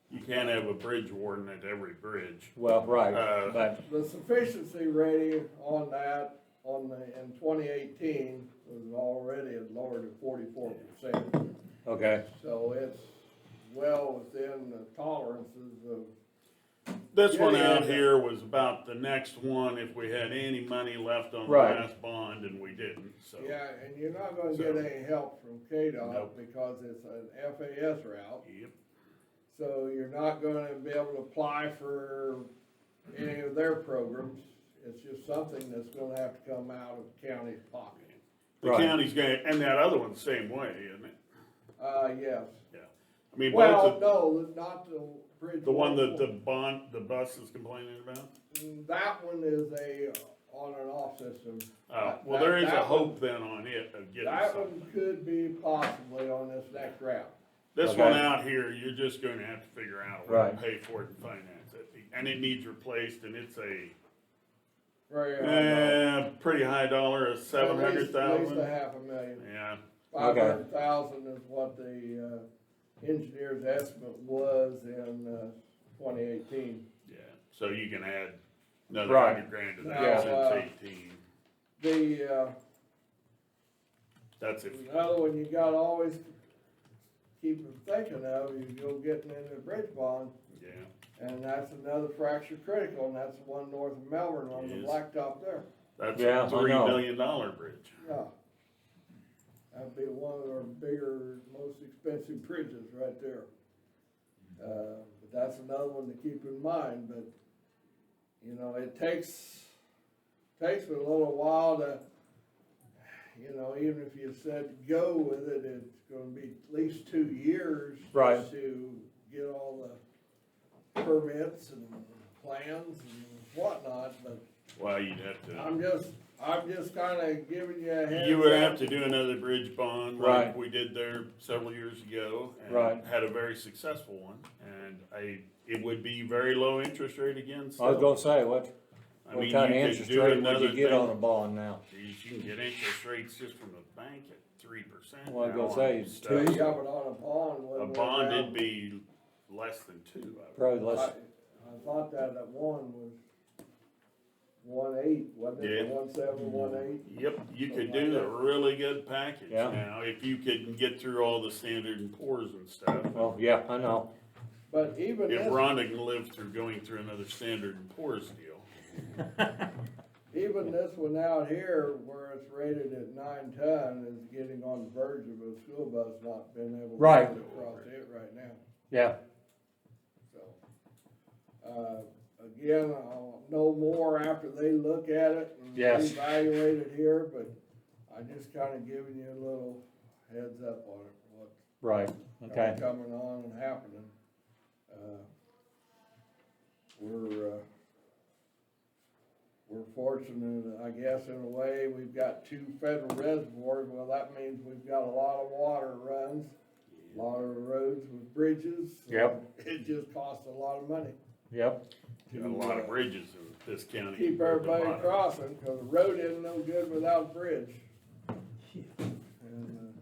You can't have a bridge warden at every bridge. well, right, Uh, but, The sufficiency rating on that, in 2018, was already lowered to 44%. okay, So it's well within the tolerances of, This one Yeah, out yeah. here was about the next one if we had any money left on the Right. last bond, and we didn't, so. yeah, and you're not gonna So- get any help from KDOT Nope. because it's an FAS route. Yep, So you're not gonna be able to apply for any of their programs. It's just something that's gonna have to come out of the county's pocket. the Right. county's going, and that other one's the same way, isn't it? Yes. I mean, Well, both no, not the bridge. the one that one. the bus is complaining about? That one is a on and off system. Well, there is a That hope then on it of getting That something. one could be possibly on this next route. This Okay. one out here, you're just gonna have to figure out a way to Right. pay for it and finance it. And it needs replaced, and it's a, Very pretty high dollar, of At least a $700,000. $500,000. Yeah, 500,000 is what the engineer's estimate was in 2018. yeah, so you can add another Right. $100,000 to Now, that since 18. The That's if, another one you gotta always keep thinking of is you're getting into the bridge bond, yeah, and that's another fracture critical, and that's the one north of Melbourne on the It is. blacktop there. that's Yeah, a I $3 know. million bridge. Yeah. That'd be one of our bigger, most expensive bridges right there. But that's another one to keep in mind, but, you know, it takes me a little while to, you know, even if you said go with it, it's gonna be at least 2 years. Right. Just to get all the permits and plans and whatnot, but Well, you'd have to, I'm just kinda giving you a heads up. you would have to do another bridge bond Right. like we did there several years ago. And Right. had a very successful one, and it would be very low interest rate again, I was so. gonna say, what I what mean, kind of you could interest do rate would another you get on a thing. bond now? Geez, you can get interest rates just from the bank at 3%. Well, I was now gonna say, on it's stuff. two. Yeah, but on a bond. A when we're bond, down- it'd be less than 2, I would. Probably less, I thought that one was 1.8, wasn't it? Yeah. 1.7, 1.8? Yep, you could do a really good package Yeah. now, if you could get through all the Standard and Poor's and stuff. well, yeah, I know, But even If this, Rhonda can live through going through another Standard and Poor's deal. even this one out here, where it's rated at 9 ton, is getting on the verge of a school bus not being able to Right. get across it right now. yeah, So, again, I'll know more after they look at it and Yes. evaluate it here, but I just kinda giving you a little heads up on it, what's right, okay, coming on and happening. we're fortunate, I guess, in a way, we've got 2 federal reservoirs. Well, that means we've got a lot of water runs, a lot of roads with bridges. Yep. It just costs a lot of money. Yep. Got a lot of bridges in this county. Keep everybody crossing, cause the road isn't no good without a bridge. And,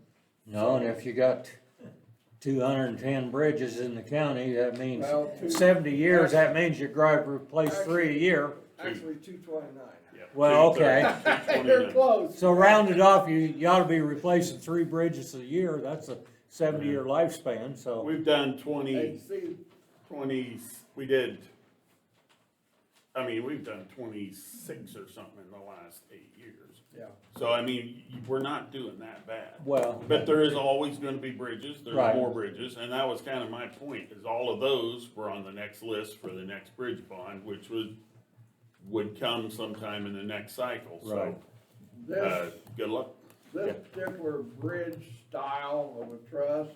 No, and if you got 210 bridges in the county, that means Well, 70 years, that means you drive, replace 3 a year. actually 229. Well, okay. They're close. So rounded off, you ought to be replacing 3 bridges a year, that's a 70-year lifespan, so. We've done And 20, see, we did, I mean, we've done 26 or something in the last 8 years. yeah, So, I mean, we're not doing that bad. Well, But there is always gonna be bridges, there's Right. more bridges, and that was kind of my point, is all of those were on the next list for the next bridge bond, which would come sometime in the next cycle, so, Right. this, good luck. this particular bridge style of a truss,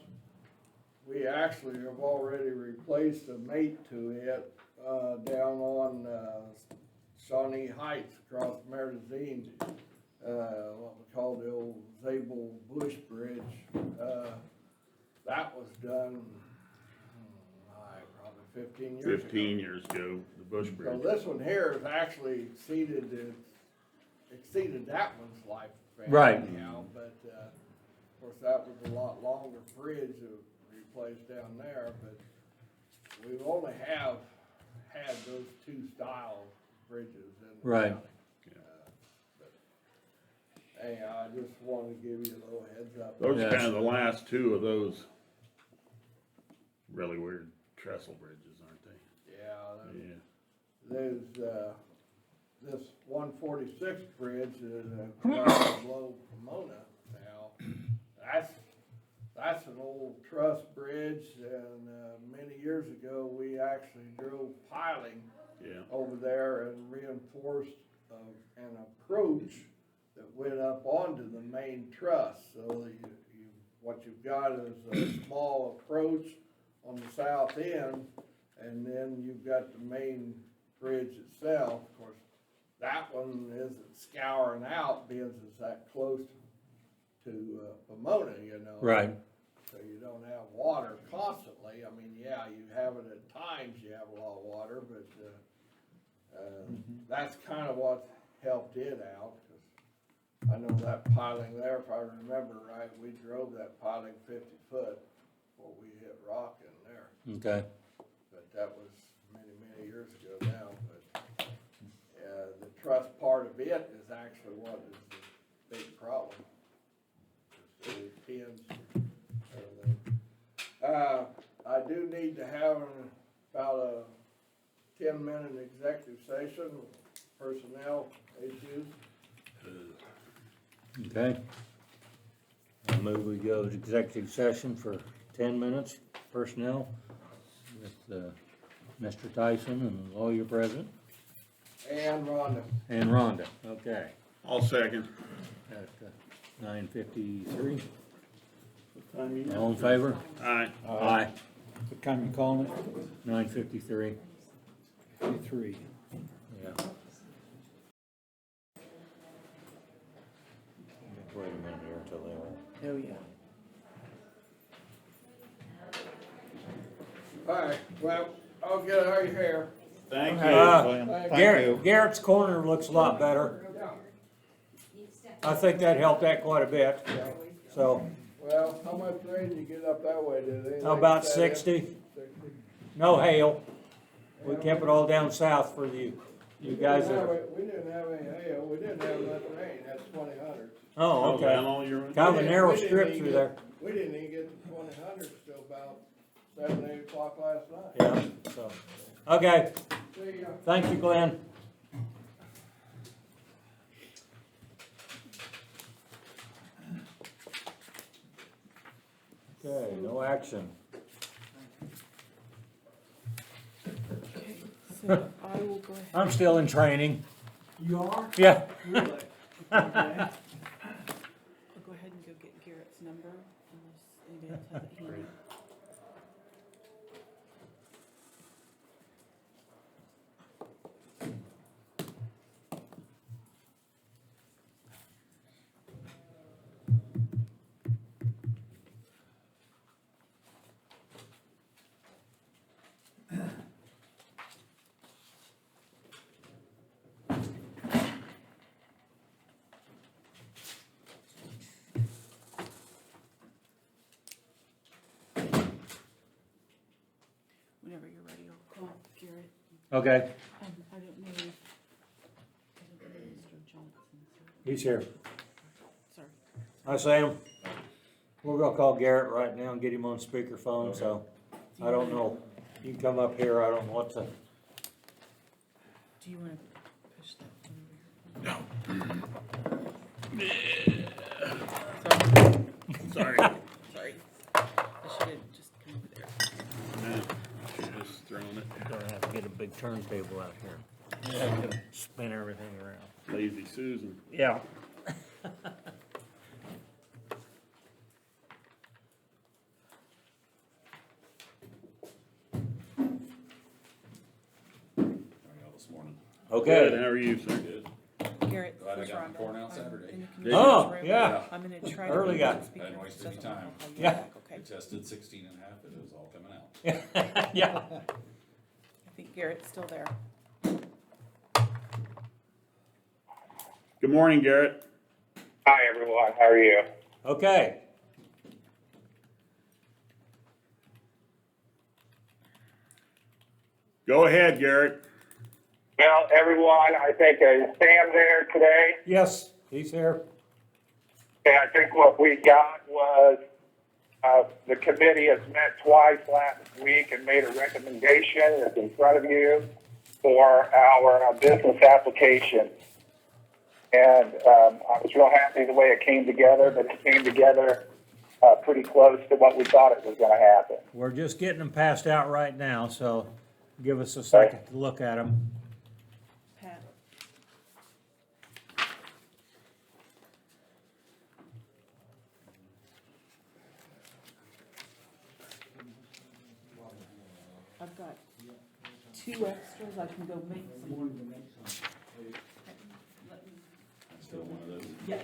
we actually have already replaced a mate to it, down on, Shawnee Heights across Merzine. What we call the old Zabel Bush Bridge. That was done, probably 15 years ago. 15 years ago, the Bush So Bridge. this one here has actually exceeded that one's lifespan. Right. Anyhow, but, of course, that was a lot longer bridge to replace down there, but we only have had those 2 style bridges in the Right. county. But anyhow, I just wanted to give you a little heads up. Those are Yes. kind of the last 2 of those really weird trestle bridges, aren't they? Yeah, Yeah. there's, this 146 bridge is across below Pomona now. That's an old truss bridge, and, many years ago, we actually drove piling Yeah. over there and reinforced, an approach that went up onto the main truss. So what you've got is a small approach on the south end, and then you've got the main bridge itself. Of course, that one isn't scouring out because it's that close to Pomona, you know. Right. So you don't have water constantly. I mean, yeah, you have it at times, you have a lot of water, but, that's kind of what helped it out. 'Cause I know that piling there, if I remember right, we drove that piling 50 foot before we hit rock in there. Okay. But that was many, many years ago now, but, the truss part of it is actually what is the big problem. Just the pins, everything. I do need to have about a 10-minute executive session with personnel issues. Okay. I move we go to executive session for 10 minutes, personnel, with Mr. Tyson and the lawyer present, And Rhonda. and Rhonda. Okay. I'll second. At 9:53. I mean, All in favor? Aye. Aye. What time you calling it? 9:53. 3. Yeah. Wait a minute here until they all. Oh, yeah. All right, well, I'll get out of your hair. Thank you. Thank you. Garrett's corner looks a lot better. Yeah. I think that helped that quite a bit, so, Well, how much rain did you get up that way? Did anything about set in? 60. 60? No hail. We kept it all down south for you guys that are. We didn't have any hail, we didn't have much rain, that's 20 Oh, Down okay. all your. Kind of a narrow We didn't strip even through get- there. We didn't even get to 20 till about 7, 8 o'clock last night. Yeah, so, okay, See ya. thank you, Glenn. Okay, no action. Okay, so I will go ahead. I'm still in training. You are? Yeah. Really? Okay. I'll go ahead and go get Garrett's number unless anybody else has it handy. Okay, I don't know if, Mr. Johnson, he's here. sorry. Hi, Sam. We're gonna call Garrett right now and get him on speakerphone, so I don't know. You can come up here, I don't know what to. Do you wanna push that one over here? Sorry. Sorry. I should've just come over there. Yeah, should've just thrown it. Gonna have to get a big turntable out here. Spin everything around. Lazy Susan. Yeah. This morning. Good, Okay. how are you, sir? Good. Garrett, Glad I this is got Rhonda. my corn out I'm Saturday. in the Did you? communications Oh, room. yeah. I'm gonna try to. Early mute guy. the speaker. Hadn't wasted any Doesn't work. time. I'll use Yeah. that, Okay. It tested 16 and a half, and it was all coming out. Yeah. I think Garrett's still there. Good morning, Garrett. Hi, everyone. How are you? Okay. Go ahead, Garrett. Well, everyone, I think is Sam there today? Yes, he's here. And I think what we got was the committee has met twice last week and made a recommendation that's in front of you for our business application. And I was real happy the way it came together, but it came together pretty close to what we thought it was going to happen. We're just getting them passed out right now, so give us a second to look at them. Pat. I've got two extras, I can go make some. Let me- Still one of those. Yes,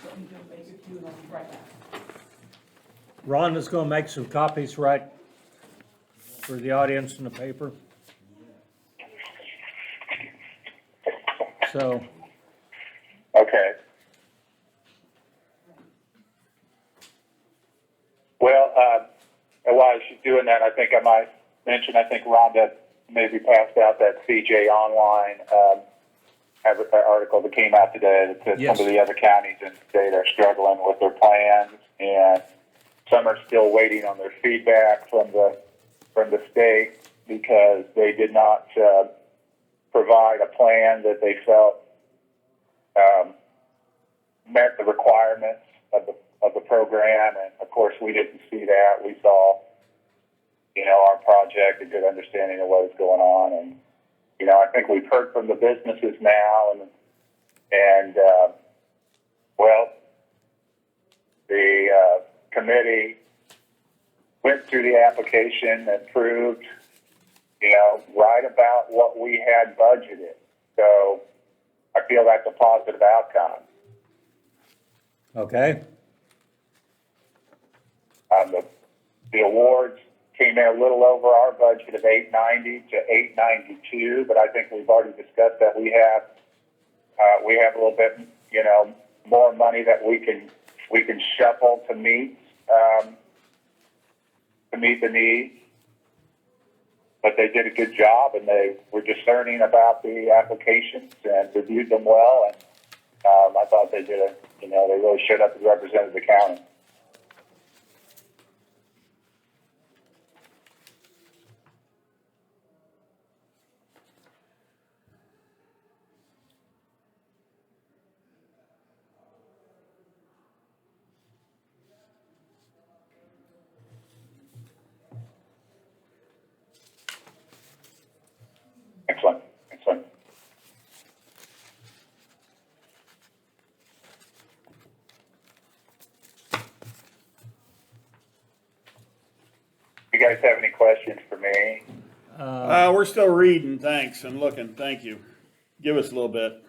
let me go make a few and I'll be right back. Rhonda's gonna make some copies right for the audience in the paper. So, Okay. Well, while she's doing that, I think I might mention, I think Rhonda maybe passed out that CJ Online article that came out today that said Yes. some of the other counties in the state are struggling with their plans, and some are still waiting on their feedback from the state because they did not provide a plan that they felt met the requirements of the program. And of course, we didn't see that. We saw, our project, a good understanding of what was going on. And, I think we've heard from the businesses now and well, the committee went through the application and approved, right about what we had budgeted. So I feel that's a positive outcome. okay, The awards came in a little over our budget of $890 to $892, but I think we've already discussed that we have a little bit, more money that we can shuffle to meet the needs. But they did a good job, and they were discerning about the applications and reviewed them well. And I thought they did they really showed up and represented the county. Excellent. You guys have any questions for me? We're still reading, thanks, and looking, thank you. Give us a little bit.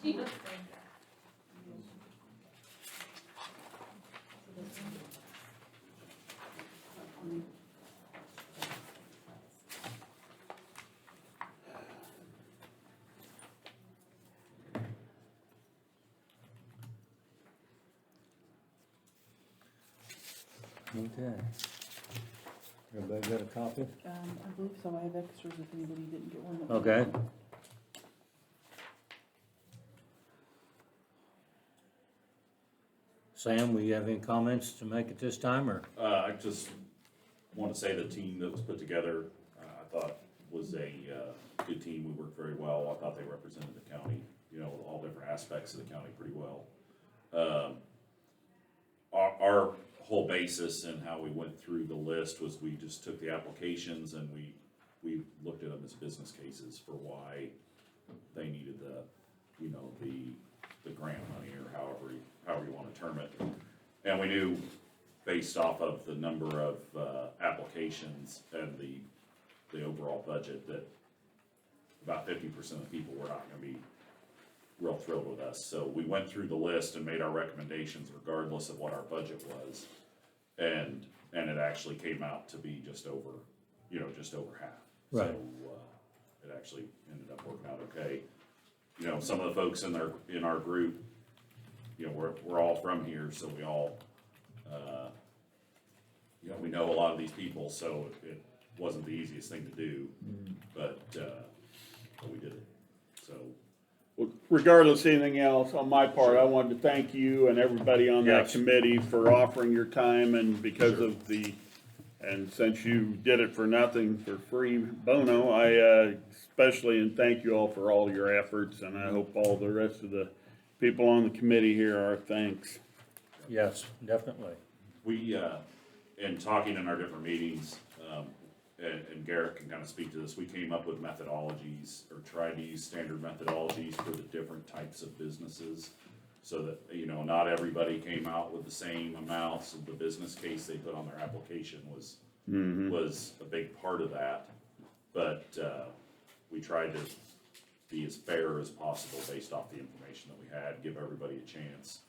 She was. Okay. Everybody got a copy? I believe so, I have extras if anybody didn't get one. that- Okay. Sam, will you have any comments to make at this time, or? I just want to say the team that was put together, I thought was a good team. We worked very well. I thought they represented the county, all different aspects of the county pretty well. Our whole basis and how we went through the list was we just took the applications and we looked at them as business cases for why they needed the grant money, or however you want to term it. And we knew, based off of the number of applications and the overall budget, that about 50% of the people were not going to be real thrilled with us. So we went through the list and made our recommendations regardless of what our budget was. And it actually came out to be just over half. Right. So it actually ended up working out okay. Some of the folks in our group, we're all from here, so we all, we know a lot of these people, so it wasn't the easiest thing to do, but we did it, so. Well, regardless of anything else, on my part, I wanted to thank you and everybody on that Yes. committee for offering your time, and because of and since you did it for nothing, for free bono, I especially, and thank you all for all your efforts, and I hope all the rest of the people on the committee here are thanks. Yes, definitely. We, in talking in our different meetings, and Garrett can kind of speak to this, we came up with methodologies, or tried to use standard methodologies for the different types of businesses, so that, not everybody came out with the same amounts of the business case they put on their application was a big part of that. But we tried to be as fair as possible based off the information that we had, give everybody a chance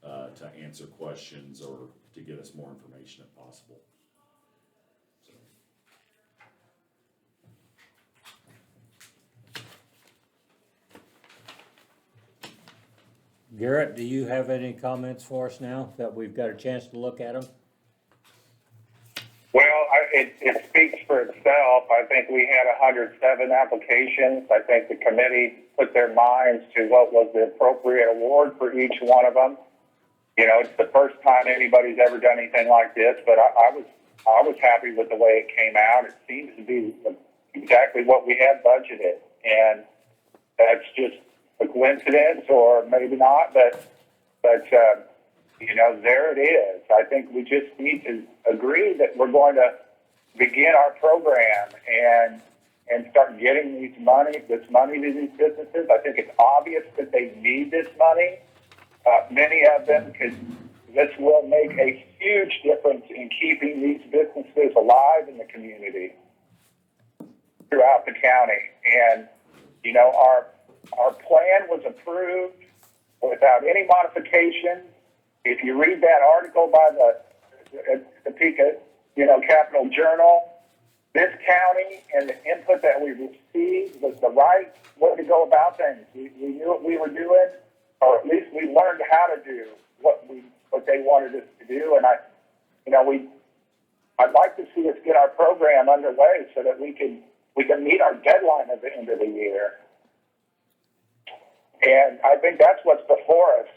to answer questions or to get us more information if possible. So. Garrett, do you have any comments for us now that we've got a chance to look at them? Well, it speaks for itself. I think we had 107 applications. I think the committee put their minds to what was the appropriate award for each one of them. It's the first time anybody's ever done anything like this, but I was happy with the way it came out. It seems to be exactly what we had budgeted, and that's just a coincidence, or maybe not, but there it is. I think we just need to agree that we're going to begin our program and start getting this money to these businesses. I think it's obvious that they need this money. Many of them, because this will make a huge difference in keeping these businesses alive in the community throughout the county. And, our plan was approved without any modifications. If you read that article by the Topeka, Capital Journal, this county and the input that we received was the right way to go about things. We knew what we were doing, or at least we learned how to do what they wanted us to do. And I'd like to see us get our program underway so that we can meet our deadline at the end of the year. And I think that's what's before us,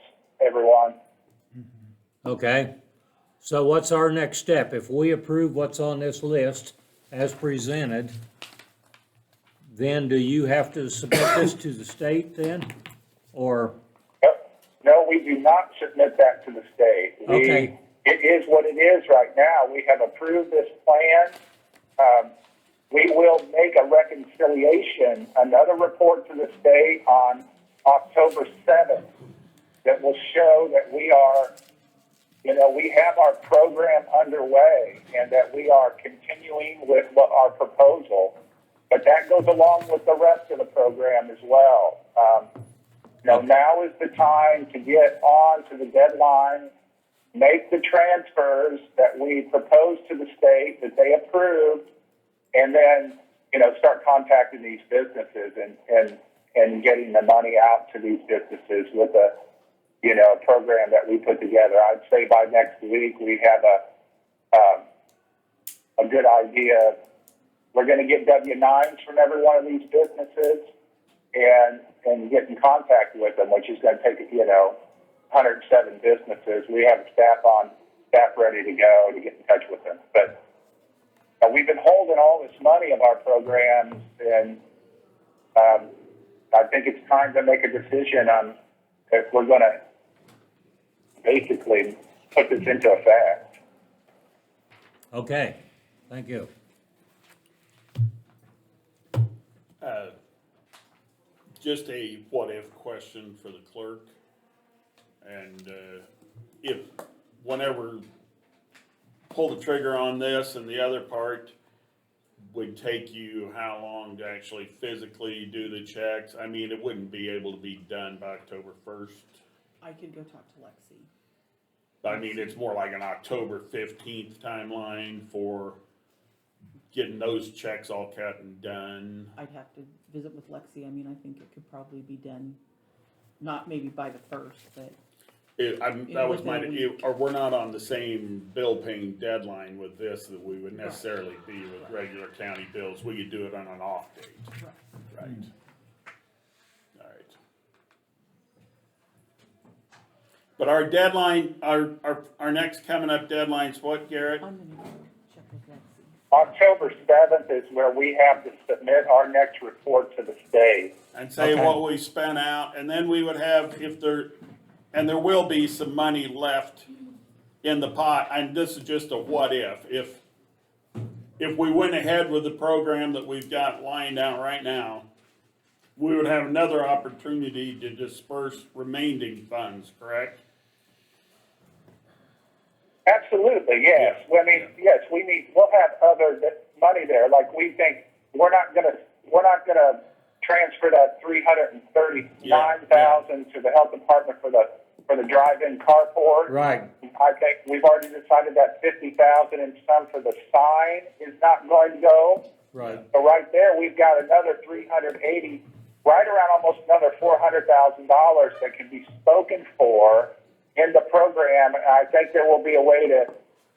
everyone. Okay, so what's our next step? If we approve what's on this list as presented, then do you have to submit this to the state then, or? No, we do not submit that to the state. Okay. It is what it is right now. We have approved this plan. We will make a reconciliation, another report to the state on October 7th that will show that we are, we have our program underway and that we are continuing with what our proposal. but that goes along with the rest of the program as well. Now is the time to get on to the deadline, make the transfers that we proposed to the state that they approved, and then, start contacting these businesses and getting the money out to these businesses with a program that we put together. I'd say by next week we have a good idea. We're going to get W-9s from every one of these businesses and get in contact with them, which is going to take 107 businesses. We have staff ready to go to get in touch with them. But we've been holding all this money of our programs, and I think it's time to make a decision on if we're going to basically put this into effect. Okay, thank you. Just a what-if question for the clerk. And if, whenever pull the trigger on this and the other part, would take you how long to actually physically do the checks? I mean, it wouldn't be able to be done by October 1st. I could go talk to Lexi. I mean, it's more like an October 15th timeline for getting those checks all cut and done. I'd have to visit with Lexi. I mean, I think it could probably be done, not maybe by the 1st, but. That was within a week. or we're not on the same bill paying deadline with this that we would necessarily be with regular county bills. We could do it on an off date. Right. All right. But our deadline, our next coming up deadline's what, Garrett? I'm gonna go check with Lexi. October 7th is where we have to submit our next report to the state. And say Okay. what we spent out, and then we would have, and there will be some money left in the pot, and this is just a what if we went ahead with the program that we've got lying out right now, we would have another opportunity to disperse remaining funds, correct? Absolutely, yes. I mean, yes, we'll have other money there. Like we think we're not gonna transfer that $339,000 to the health department for the drive-in carport. Right. I think we've already decided that $50,000 and some for the sign is not going to go. Right. So right there, we've got another $380, right around almost another $400,000 that can be spoken for in the program. And I think there will be a way to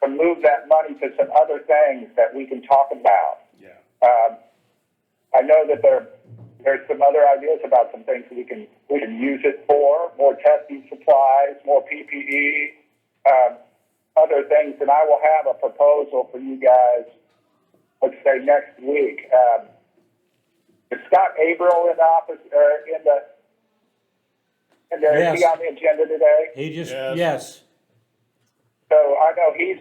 move that money to some other things that we can talk about. Yeah. I know that there's some other ideas about some things that we can use it for, more testing supplies, more PPE, other things, and I will have a proposal for you guys, let's say next week. Is Scott Averill in the office, is he on the agenda today? He just, Yes. yes. So I know he's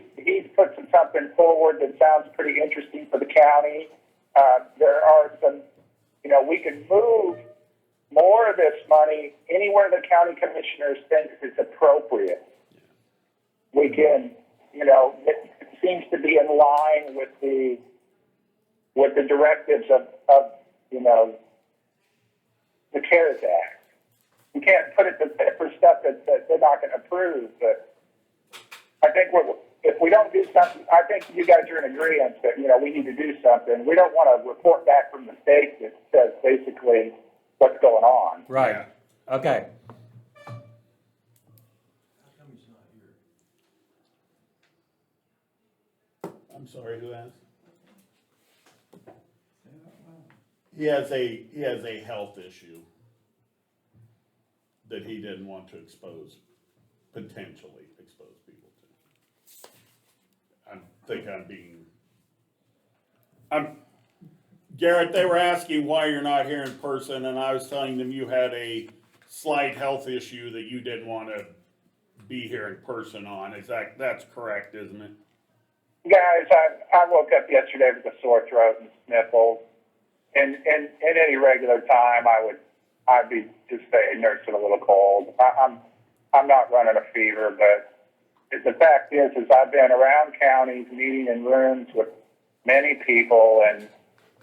put something forward that sounds pretty interesting for the county. There are some, we can move more of this money anywhere the county commissioners think is appropriate. We can, it seems to be in line with the directives of the CARES Act. You can't put it for stuff that they're not going to approve, but I think if we don't do something, I think you guys are in agreement that, we need to do something. We don't want to report back from the state that says basically what's going on. Right. Okay. I'm sorry, who asked? He has a health issue that he didn't want to potentially expose people to. Garrett, they were asking why you're not here in person, and I was telling them you had a slight health issue that you didn't want to be here in person on. That's correct, isn't it? Guys, I woke up yesterday with a sore throat and sniffles. And in any regular time, I'd be just saying nursing a little cold. I'm not running a fever, but the fact is I've been around counties, meeting in rooms with many people, and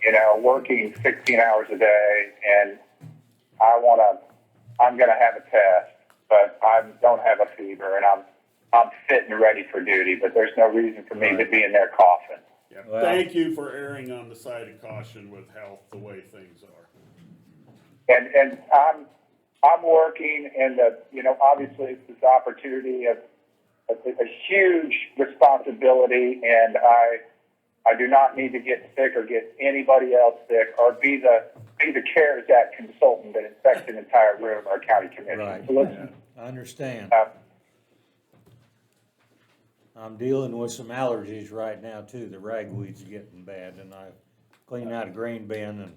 you know, working 16 hours a day, and I'm gonna have a test, but I don't have a fever, and I'm fit and ready for duty, but there's no reason for me to be in their coffin. Yeah, Well- thank you for erring on the side of caution with health, the way things are. And I'm working, and you know, obviously it's this opportunity of a huge responsibility, and I do not need to get sick or get anybody else sick or be the CARES Act consultant that infects an entire room or county commission. Right. So let's, I understand. uh, I'm dealing with some allergies right now too. The ragweed's getting bad, and I clean out a grain bin, and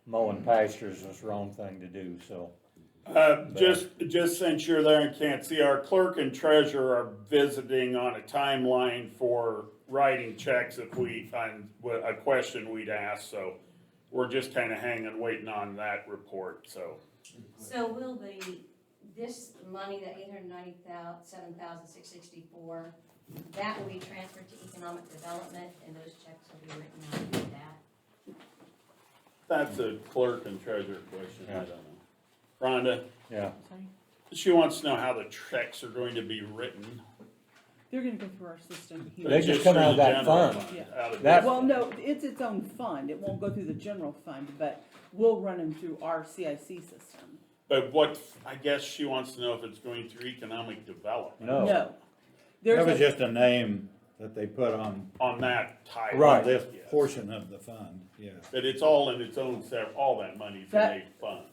mowing pastures is the wrong thing to do, so. Just since you're there and can't see, our clerk and treasurer are visiting on a timeline for writing checks if we find a question we'd ask, so we're just kinda hanging, waiting on that report, so. So will this money, the $897,664, that will be transferred to economic development, and those checks will be written out for that? That's a clerk and treasurer question, I don't know. Rhonda, Yeah, Sorry. she wants to know how the checks are going to be written. They're gonna go through our system here. They just come out of through the that general fund. Yeah. out of That- this Well, fund. no, it's its own fund. It won't go through the general fund, but we'll run them through our CIC system. But what, I guess she wants to know if it's going through economic development. no. No. That There's was a, just a name that they put on On that title. Right. this yes. portion of the fund, yeah. But it's all in its own, all that money's in That- a fund.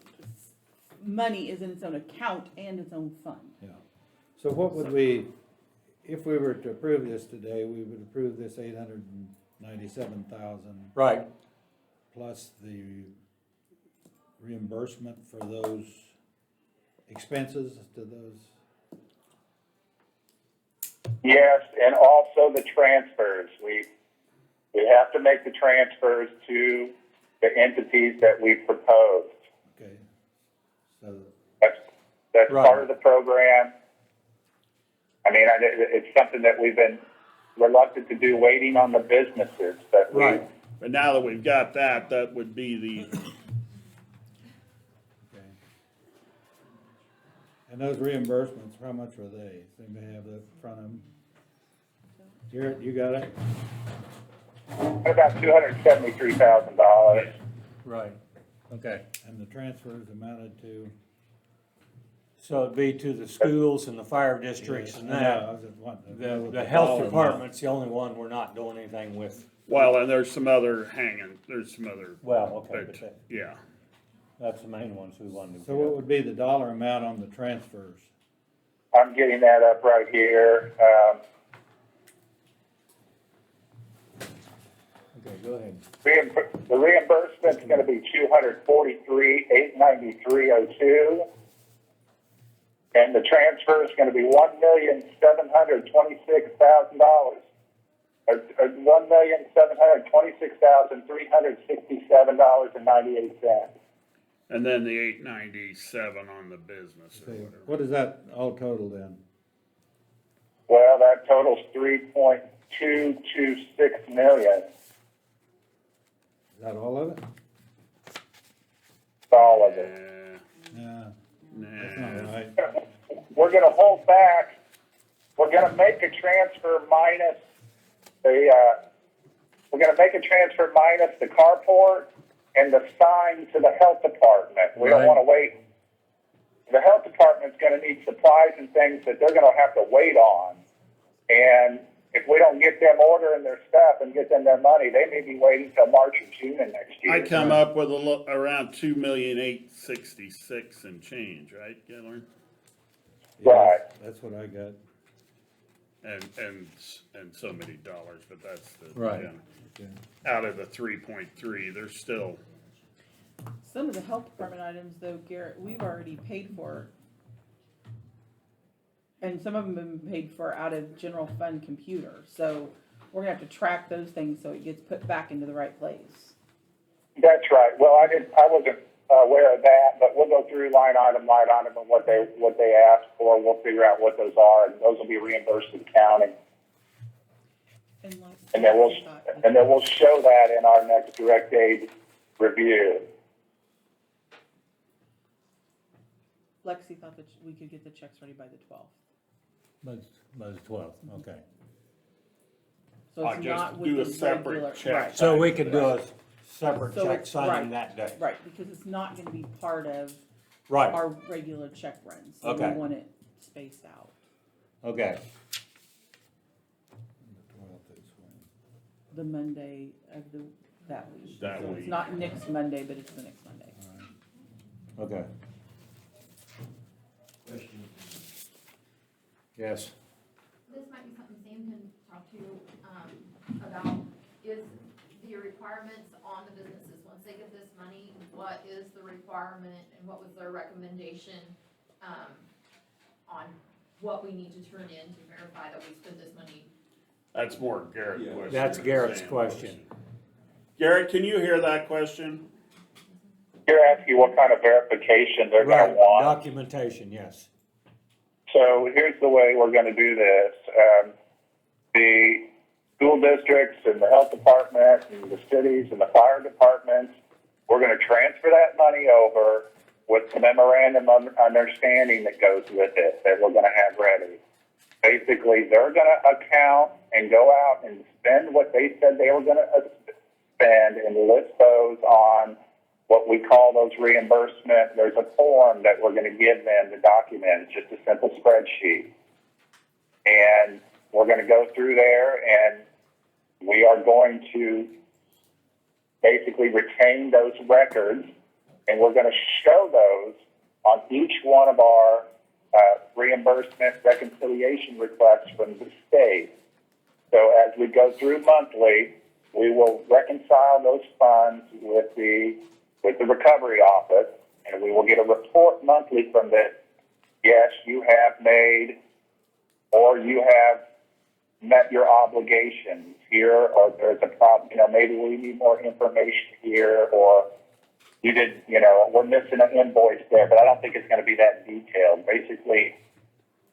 money is in its own account and its own fund. Yeah. So what would we, if we were to approve this today, we would approve this 897,000 Right, plus the reimbursement for those expenses to those. yes, and also the transfers. We have to make the transfers to the entities that we proposed. Okay. So, That's Right. part of the program. I mean, it's something that we've been reluctant to do, waiting on the businesses, but we, right. But now that we've got that, that would be the, okay. And those reimbursements, how much were they? Does anybody have that in front of them? Garrett, you got it? about $273,000. Right, okay. And the transfers amounted to? So it'd be to the schools and the fire districts and I know, I that. was just wanting to know what The health dollar department's the only one we're not doing anything with. well, and there's some other Well, okay, but, but yeah. that's the main ones we wanted to. So what would be the dollar amount on the transfers? I'm getting that up right here. Okay, go ahead. The reimbursement's gonna be $243,893.02. And the transfer is gonna be $1,726,000. $1,726,367.98. And then the 897 on the business or Okay, whatever. what is that all total then? Well, that totals $3.226 million. Is that all of it? All of it. Yeah, that's Nah. not right. We're gonna hold back. We're gonna make a transfer minus the carport and the sign to the health department. We don't Right. wanna wait. The health department's gonna need supplies and things that they're gonna have to wait on. And if we don't get them ordering their stuff and get them their money, they may be waiting till March or June of next year. I come up with around 2,866,000 and change, right, Gillian? Yeah, Right. That's what I got. And so many dollars, but that's the, Right. yeah. Okay. Out of the 3.3, there's still, Some of the health department items though, Garrett, we've already paid for. And some of them have been paid for out of general fund computer, so we're gonna have to track those things so it gets put back into the right place. That's right. Well, I wasn't aware of that, but we'll go through line item and what they asked for. We'll figure out what those are, and those will be reimbursed to the county. And then we'll show that in our next direct aid review. Lexi thought that we could get the checks ready by the 12th. By the 12th, okay. So it's just not do with a the separate regular, check. right. So we could do a separate So check it's- signing right. that day. Right, because it's not gonna be part of Right, our regular check runs. So we Okay. want it spaced out. okay. The 12th is when. The Monday of that week. That So week. it's not next Monday, but it's the next Monday. Okay, Question. yes. This might be something Sam can talk to you, about, is the requirements on the businesses, once they get this money, what is the requirement and what was their recommendation, on what we need to turn in to verify that we spent this money? That's more Garrett's question. That's than Garrett's Sam's question. Garrett, can you hear that question? You're asking what kind of verification they're gonna Right, want. documentation, yes. So here's the way we're gonna do this. The school districts and the health department and the cities and the fire departments, we're gonna transfer that money over with the memorandum of understanding that goes with it, that we're gonna have ready. Basically, they're gonna account and go out and spend what they said they were gonna spend and list those on what we call those reimbursement. There's a form that we're gonna give them to document. It's just a simple spreadsheet. And we're gonna go through there and we are going to basically retain those records and we're gonna show those on each one of our reimbursement reconciliation requests from the state. So as we go through monthly, we will reconcile those funds with the recovery office, and we will get a report monthly from this. Yes, you have made, or you have met your obligations here, or there's a problem, maybe we need more information here, or you did, we're missing an invoice there, but I don't think it's going to be that detailed. Basically,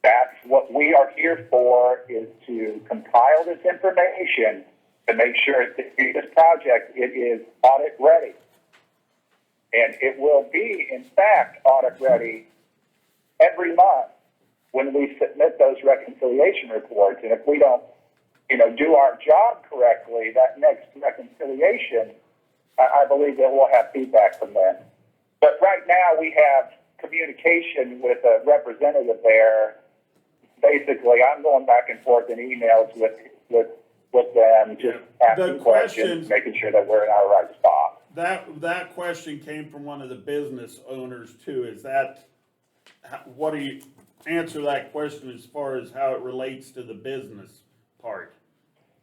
that's what we are here for, is to compile this information to make sure that this project, it is audit ready. And it will be, in fact, audit ready every month when we submit those reconciliation reports. And if we don't, do our job correctly, that next reconciliation, I believe that we'll have feedback from them. But right now we have communication with a representative there. Basically, I'm going back and forth in emails with them, just asking questions, making sure that we're in our right spot. That question came from one of the business owners too. Is that, what do you answer that question as far as how it relates to the business part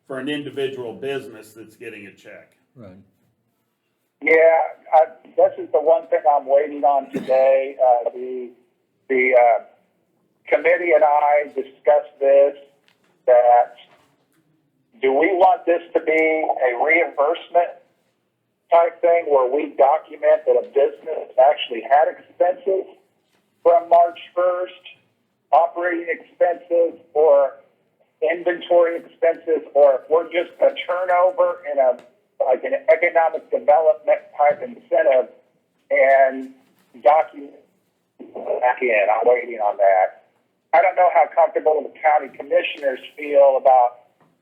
for an individual business that's getting a check? Right. Yeah, this is the one thing I'm waiting on today. The committee and I discussed this, that do we want this to be a reimbursement type thing where we document that a business actually had expenses from March 1st, operating expenses or inventory expenses, or if we're just a turnover in like an economic development type incentive and document back in. I'm waiting on that. I don't know how comfortable the county commissioners feel about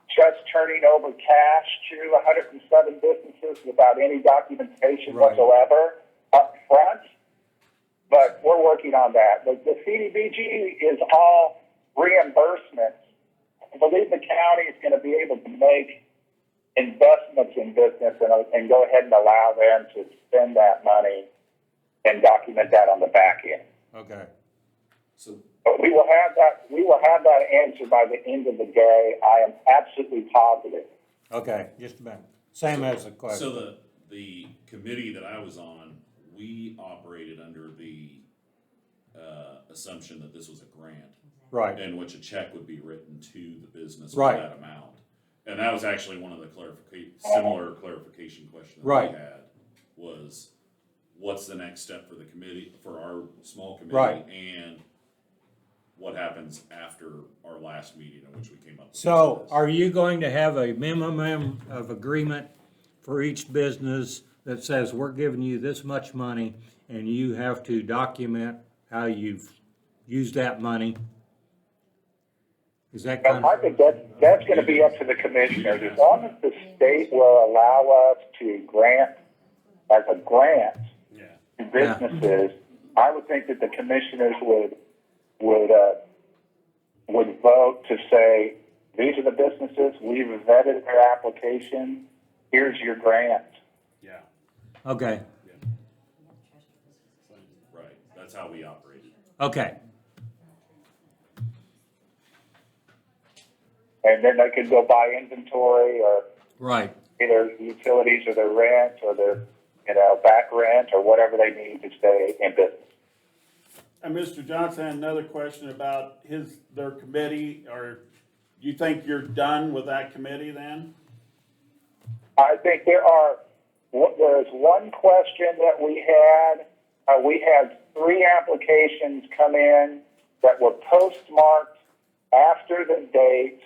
just turning over cash to 107 businesses without any documentation whatsoever up front. But we're working on that. The CDBG is all reimbursements. I believe the county is going to be able to make investments in business and go ahead and allow them to spend that money and document that on the back end. Okay. But we will have that answer by the end of the day. I am absolutely positive. Okay, just about. Sam has a question. So the committee that I was on, we operated under the assumption that this was a grant. Right. In which a check would be written to the business for Right. that amount. And that was actually one of the similar clarification questions that Right. we had, was what's the next step for the committee, for our small committee? Right. And what happens after our last meeting in which we came up with So this. are you going to have a minimum of agreement for each business that says, we're giving you this much money and you have to document how you've used that money? Is that kind I of, think that's gonna be up to the commissioners. As long as the state will allow us to grant, as a grant, Yeah. to businesses, I would think that the commissioners would vote to say, these are the businesses, we've vetted their application, here's your grant. Yeah. okay, Right, that's how we operated. okay, And then they could go buy inventory or right. either utilities or their rent or their, back rent or whatever they need to stay in business. And Mr. Johnson had another question about their committee, or you think you're done with that committee then? I think there's one question that we had. We had 3 applications come in that were postmarked after the date.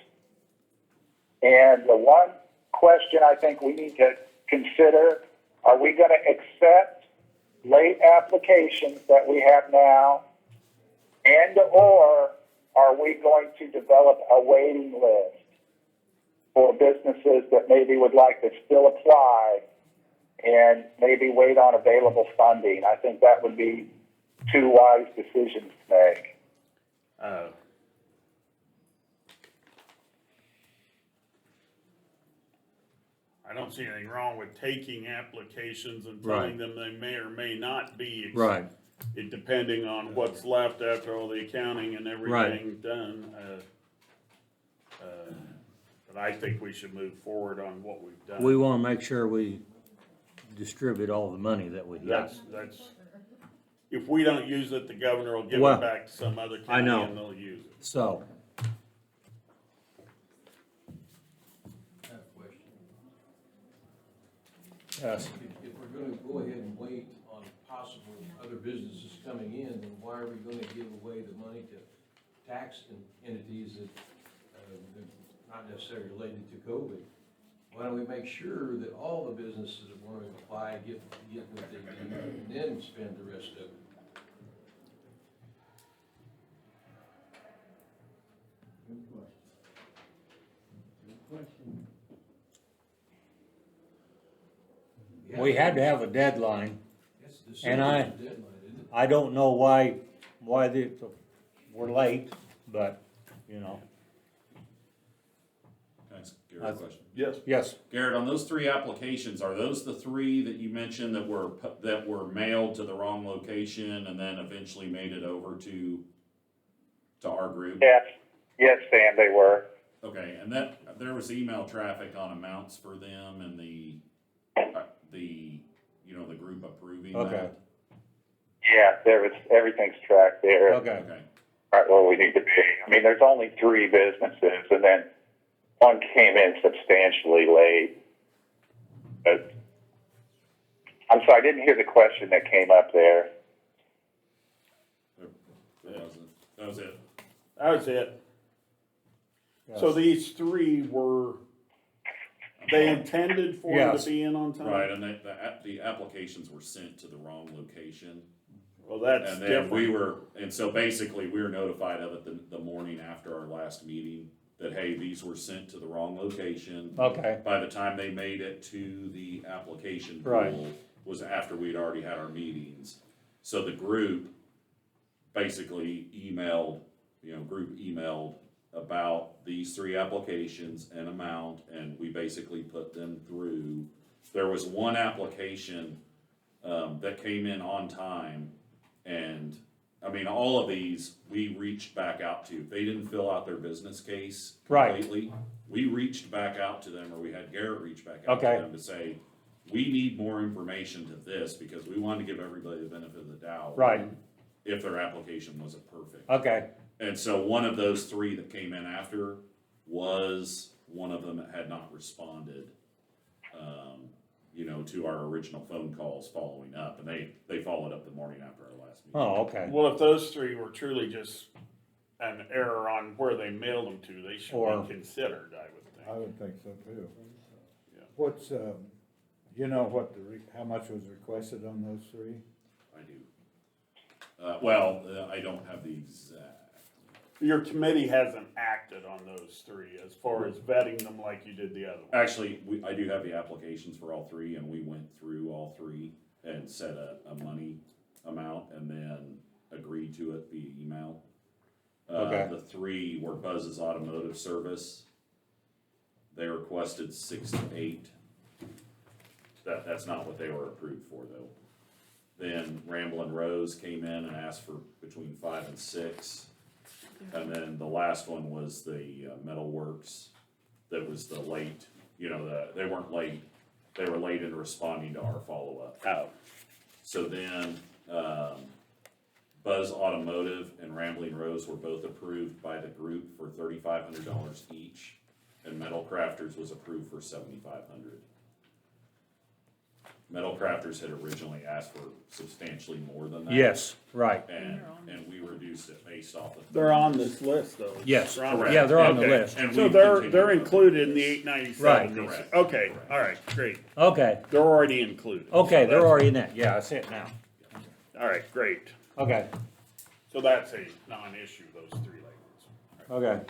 And the one question I think we need to consider, are we going to accept late applications that we have now, and or are we going to develop a waiting list for businesses that maybe would like to still apply and maybe wait on available funding? I think that would be 2 wise decisions to make. I don't see anything wrong with taking applications and telling them they may or may not be. Right. It depending on what's left after all the accounting and everything done. But I think we should move forward on what we've done. We want to make sure we distribute all the money that we get. That's, if we don't use it, the governor will give Well, it back to some other I county know. and they'll use it. So, I have a question. yes, If we're gonna go ahead and wait on possible other businesses coming in, then why are we gonna give away the money to tax entities that, they're not necessarily related to COVID? Why don't we make sure that all the businesses that want to apply get what they need and then spend the rest of it? Good question. Good question. we had to have a deadline. Yes, this And is I- the deadline, isn't it? I don't know why we're late, but, you know, Can I ask Garrett a question? Yes. yes, Garrett, on those 3 applications, are those the 3 that you mentioned that were mailed to the wrong location and then eventually made it over to our group? Yes, Sam, they were. Okay, and there was email traffic on amounts for them and the group approving Okay. that? Yeah, everything's tracked there. okay, Okay, Right where we need to be. I mean, there's only 3 businesses, and then one came in substantially late. But I'm sorry, I didn't hear the question that came up there. that was it. That was it. So these 3 were, they intended for them Yes. to be in on time? Right, and the applications were sent to the wrong location. Well, that's And then different. and so basically we were notified of it the morning after our last meeting, that, hey, these were sent to the wrong location. okay, By the time they made it to the application Right. pool, was after we'd already had our meetings. So the group basically group emailed about these 3 applications and amount, and we basically put them through. There was one application, that came in on time, and, I mean, all of these, we reached back out to. If they didn't fill out their business case Right. completely, we reached back out to them, or we had Garrett reach back out to Okay. them to say, we need more information to this, because we wanted to give everybody the benefit of the doubt. right, If their application wasn't perfect. okay, And so one of those 3 that came in after was one of them that had not responded, to our original phone calls following up, and they followed up the morning after our last meeting. oh, okay, Well, if those 3 were truly just an error on where they mailed them to, they should Or- be considered, I would think. I would think so too. Yeah. What's, you know what how much was requested on those three? I do. Well, I don't have the exact. Your committee hasn't acted on those three as far as vetting them like you did the other one. Actually, I do have the applications for all three, and we went through all three and set a money amount and then agreed to it via email. Okay. The three were Buzz's Automotive Service. They requested 6 to 8. That's not what they were approved for, though. Then Ramblin' Rose came in and asked for between 5 and 6. And then the last one was the Metal Works. That was the late, they weren't late. They were late in responding to our follow-up. Oh. So then, Buzz Automotive and Rambling Rose were both approved by the group for $3,500 each, and Metal Crafters was approved for $7,500. Metal Crafters had originally asked for substantially more than that. Yes, right. And we reduced it based off of. They're on this list though. Yes, They're on correct. yeah, they're on the Okay. list. And So we've they're continued. included in the 897. Right. Correct. Okay, all right, great. Okay, They're already included. okay, So they're that's- already in that, yeah, I see it now. All right, great. Okay, So that's a non-issue, those three labels. okay.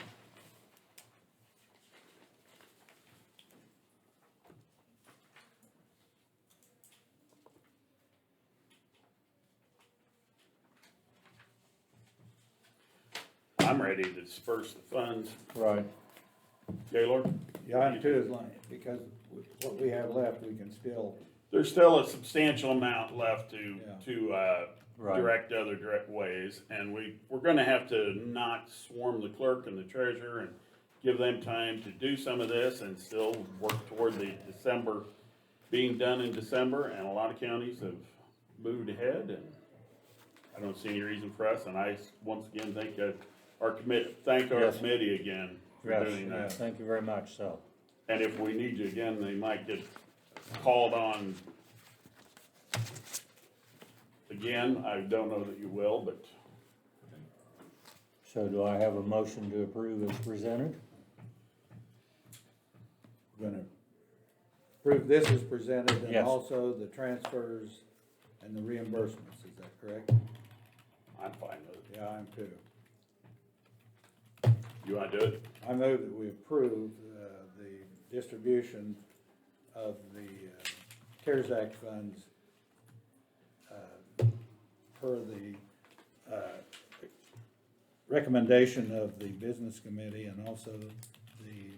I'm ready to disperse the funds. Right. Gaylord? Yeah, I'm too, as long, because with what we have left, we can still, There's still a substantial amount left to Right. direct other direct ways, and we're gonna have to not swarm the clerk and the treasurer and give them time to do some of this and still work toward the December, being done in December, and a lot of counties have moved ahead, and I don't see any reason for us, and I, once again, thank our Yes. committee again for Yes, doing that. thank you very much, so. And if we need you again, they might get called on again. I don't know that you will, but So do I have a motion to approve as presented? we're gonna prove this is presented and Yes. also the transfers and the reimbursements, is that correct? I'm fine with it. Yeah, I am too. You wanna do it? I move that we approve, the distribution of the CARES Act funds, per the, recommendation of the business committee and also the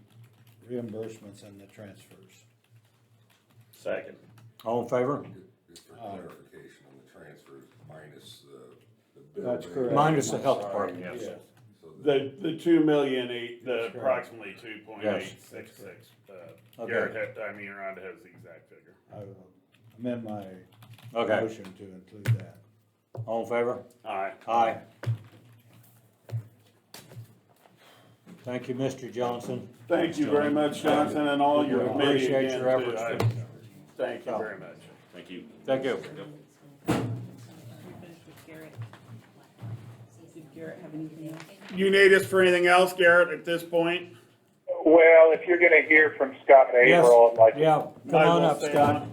reimbursements and the transfers. Second. All in favor? Just for clarification on the transfers, minus the bill. That's correct. Minus the health department, yes. Yes. So the- The 2,000,008, the That's correct. approximately 2.866. Okay. Garrett, Rhonda has the exact figure. I will amend my Okay, motion to include that. all in favor? All right. Aye. Thank you, Mr. Johnson. Thank you very much, Johnson, and all your We committee appreciate again, your too. efforts. Thank you very much. Thank you. Thank you. We finished with Garrett. Did Garrett have anything else? You need us for anything else, Garrett, at this point? Well, if you're gonna hear from Scott Yes, Averill, I'd like to. yeah, come Might as on well up, stay Scott.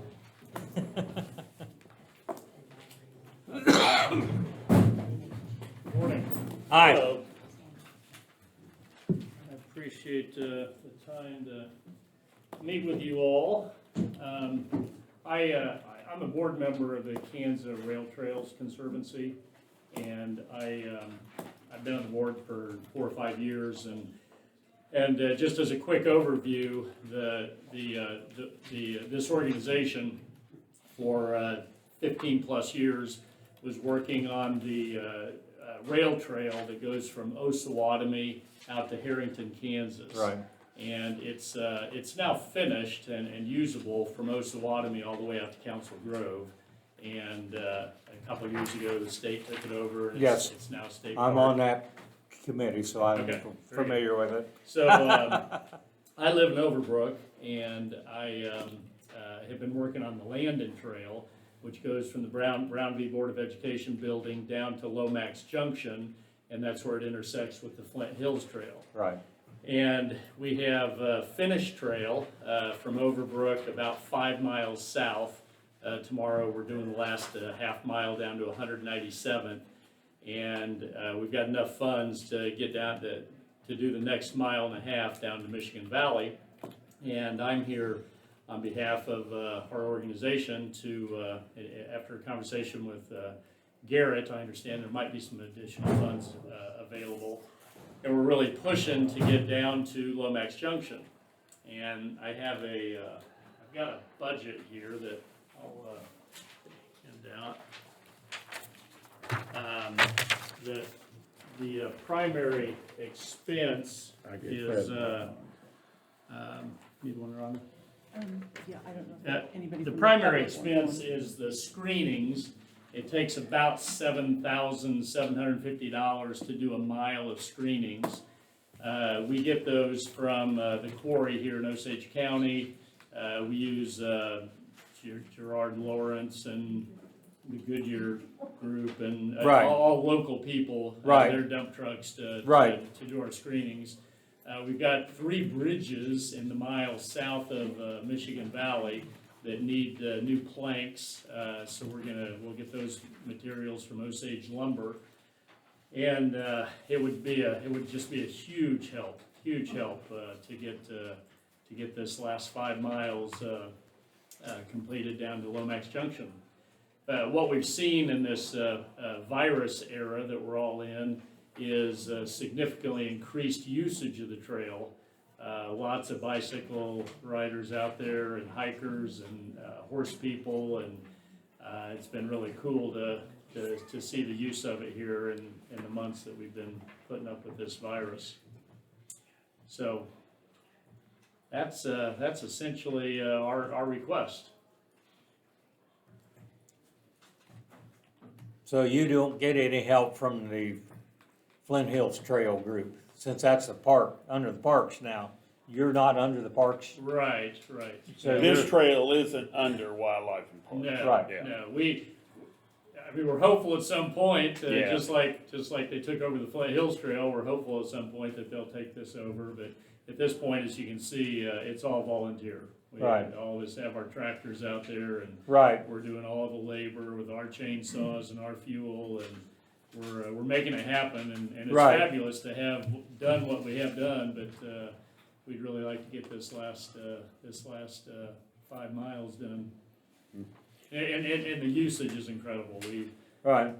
Morning. Hi. Hello. I appreciate the time to meet with you all. I'm a board member of the Kansas Rail Trails Conservancy, and I've been on the board for 4 or 5 years, and just as a quick overview, this organization for 15 plus years was working on the rail trail that goes from Osawatomie out to Harrington, Kansas. Right. And it's now finished and usable from Osawatomie all the way out to Council Grove. And a couple of years ago, the state took it over. And Yes. It's now state I'm park. on that committee, so I'm Okay, familiar with it. So, I live in Overbrook, and I have been working on the Landon Trail, which goes from the Brown v. Board of Education building down to Lomax Junction, and that's where it intersects with the Flint Hills Trail. Right. And we have a finished trail from Overbrook about 5 miles south. Tomorrow we're doing the last half mile down to 197th. And we've got enough funds to get down to do the next mile and a half down to Michigan Valley. And I'm here on behalf of our organization to, after a conversation with Garrett, I understand there might be some additional funds available. And we're really pushing to get down to Lomax Junction. And I have I've got a budget here that I'll hand out. The primary expense is, need one, Rhonda? Yeah, I don't know if anybody. The from primary public wants expense one. is the screenings. It takes about $7,750 to do a mile of screenings. We get those from the quarry here in Osage County. We use Gerard Lawrence and the Goodyear Group and Right. all local people. Right. Their dump trucks to do our screenings. We've got 3 bridges in the mile south of Michigan Valley that need new planks, so we'll get those materials from Osage Lumber, and it would just be a huge help to get this last 5 miles completed down to Lomax Junction. What we've seen in this virus era that we're all in is significantly increased usage of the trail. Lots of bicycle riders out there and hikers and horse people, and it's been really cool to see the use of it here in the months that we've been putting up with this virus. So that's essentially our request. So you don't get any help from the Flint Hills Trail group, since that's the park, under the parks now. You're not under the parks? Right. So This trail isn't under Wildlife and Parks. No, Right. no, we're hopeful at some point, Yeah. just like they took over the Flint Hills Trail, we're hopeful at some point that they'll take this over, but at this point, as you can see, it's all volunteer. We Right. all of us have our tractors out there, and Right. we're doing all the labor with our chainsaws and our fuel, and we're making it happen, and it's Right. fabulous to have done what we have done, but we'd really like to get this last 5 miles done. And the usage is incredible. Right.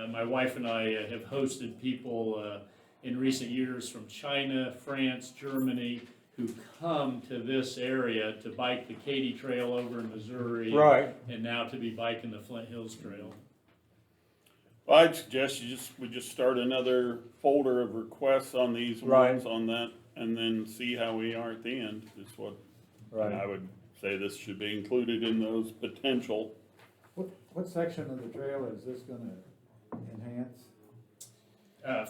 My wife and I have hosted people in recent years from China, France, Germany, who come to this area to bike the Katy Trail over in Missouri. Right. And now to be biking the Flint Hills Trail. Well, I'd suggest we just start another folder of requests on these Right. ones on that, and then see how we are at the end, is what Right. I would say this should be included in those potential. What section of the trail is this gonna enhance?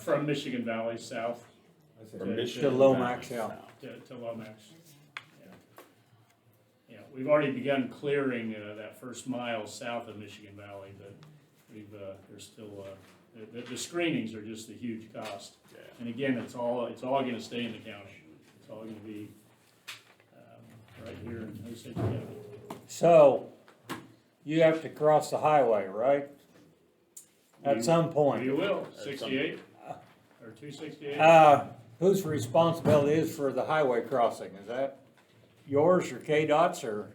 From Michigan Valley south. I said- From Michigan To Lomax, Valley yeah. south. To Lomax. Yeah, we've already begun clearing that first mile south of Michigan Valley, but there's still, the screenings are just a huge cost. Yeah. And again, it's all gonna stay in the county. It's all gonna be, right here in Osage County. So, you have to cross the highway, right? At some point. You will, 68, or 268. Whose responsibility is for the highway crossing? Is that yours or KDOT's or?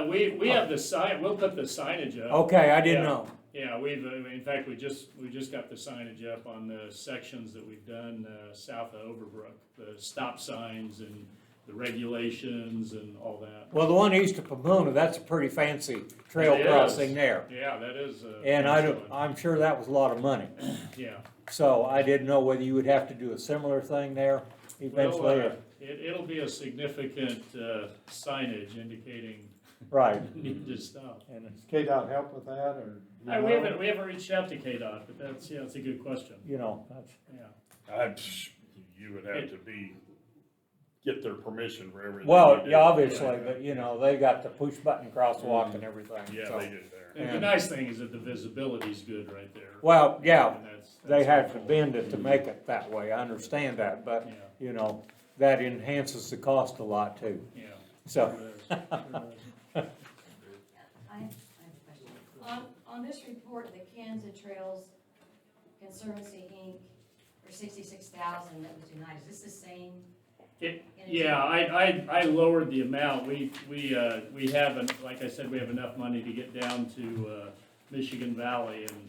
We have the sign, we'll put the signage up. Okay, I didn't Yeah. know. Yeah, in fact, we just got the signage up on the sections that we've done south of Overbrook, the stop signs and the regulations and all that. Well, the one east of Pomona, that's a pretty fancy trail It is. crossing there. Yeah, that is. And I'm sure that was a lot of money. Yeah. So I didn't know whether you would have to do a similar thing there eventually. Well, it'll be a significant signage indicating Right. need to stop. And Does KDOT help with that, or? do you We know? haven't reached out to KDOT, but that's a good question. you know, that's, Yeah. You would have to get their permission for everything. Well, they do. yeah, obviously, but you know, they got the push button crosswalk and everything, Yeah, so. they do there. And the nice thing is that the visibility's good right there. Well, yeah, And that's they have to helpful. bend it to make it that way, I understand that, but, Yeah. you know, that enhances the cost a lot too, Yeah. so. I have a question. On this report, the Kansas Trails Conservancy Inc. for 66,000 that was denied, is this the same? Yeah, I lowered the amount. We haven't, like I said, we have enough money to get down to, Michigan Valley, and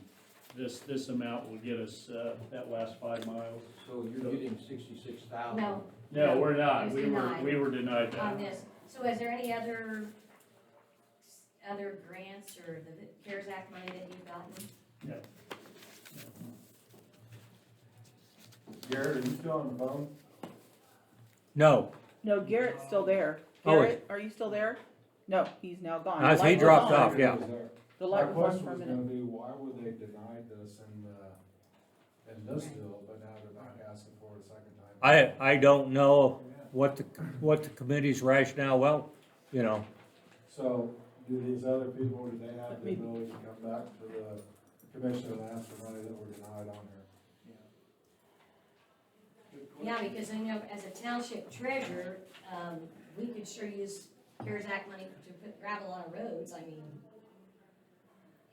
this amount will get us, that last 5 miles. So you're getting 66,000? No. No, we're not. It was We denied were denied that. on this. So is there any other grants or the CARES Act money that you've gotten? Yeah. Garrett, are you still on the phone? No, No, Garrett's still there. Oh, Garrett, are you still there? No, he's now gone. As The he light was dropped on. off, yeah. The My light was on question for a was minute. gonna be, why were they denied this in this bill, but now they're back asking for it a second time? I don't know what the committee's rationale, well, you know, So, do these other people, do they have the ability to come back to the commission and ask for money that were denied on here? Yeah, because I know as a township treasurer, we could sure use CARES Act money to put gravel on roads. I mean,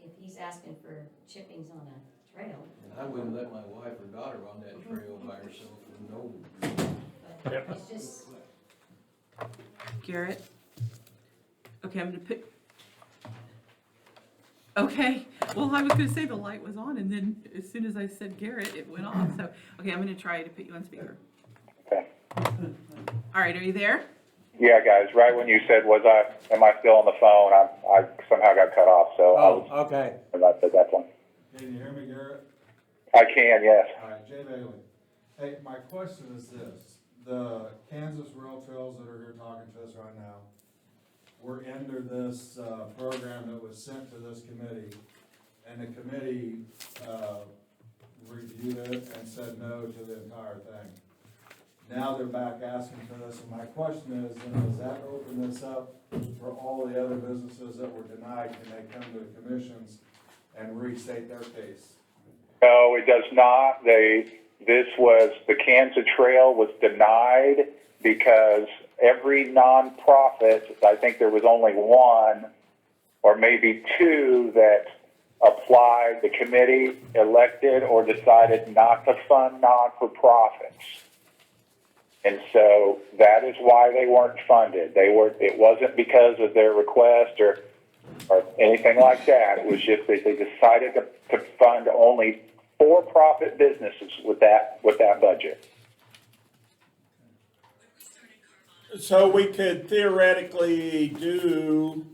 if he's asking for chippings on a trail. And I wouldn't let my wife or daughter on that trail by herself with no. But it's just, Garrett? Okay, I'm gonna pick. Okay, well, I was gonna say the light was on, and then as soon as I said Garrett, it went off, so, okay, I'm gonna try to put you on speaker. Okay. All right, are you there? Yeah, guys, right when you said, am I still on the phone, I somehow got cut off, so I oh, was okay. about at that point. Can you hear me, Garrett? I can, yes. All right, Jay Bailey. Hey, my question is this, the Kansas Rail Trails that are here talking to us right now, we're under this, program that was sent to this committee, and the committee, reviewed it and said no to the entire thing. Now they're back asking for this, and my question is, does that open this up for all the other businesses that were denied? Can they come to the commissions and restate their case? No, it does not. The Kansas Trail was denied because every nonprofit, I think there was only one or maybe two that applied, the committee elected or decided not to fund non-for-profits. And so that is why they weren't funded. It wasn't because of their request or anything like that. It was just that they decided to fund only for-profit businesses with that budget. So we could theoretically do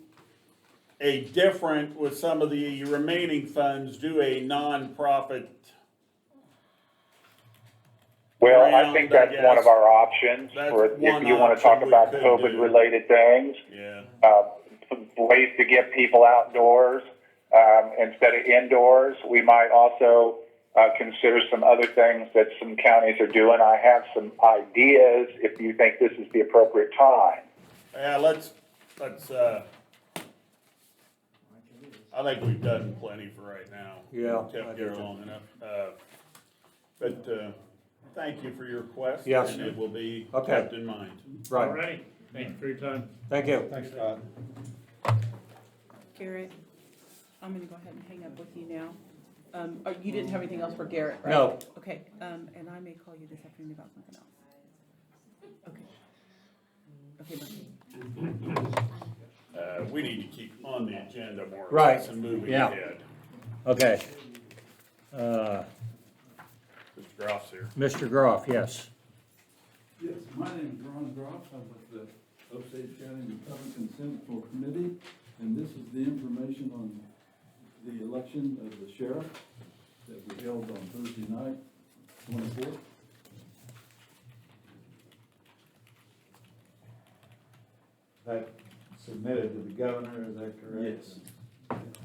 a different, with some of the remaining funds, do a nonprofit. Well, I round, think that's guess. one of our options, That's for if one you want to talk option we about could COVID-related things. Yeah. Ways to get people outdoors instead of indoors. We might also consider some other things that some counties are doing. I have some ideas if you think this is the appropriate time. Yeah, let's, I think we've done plenty for right now. Yeah, Kept I do here too. long enough. But thank you for your request. Yes. And it will be Okay. kept in mind. Right, Alrighty, thank you for your time. thank you. Thanks, Todd. Garrett, I'm gonna go ahead and hang up with you now. You didn't have anything else for Garrett, right? No. Okay, and I may call you this afternoon about something else. Okay. Okay, bye. We need to keep on the agenda more or Right. less and moving Yeah. ahead. Okay. Mr. Groff's here. Mr. Groff, yes. Yes, my name is Ron Groff. I'm with the Osage County Republican Central Committee, and this is the information on the election of the sheriff that we held on Thursday night, 24th. That submitted to the governor, is that correct? Yes.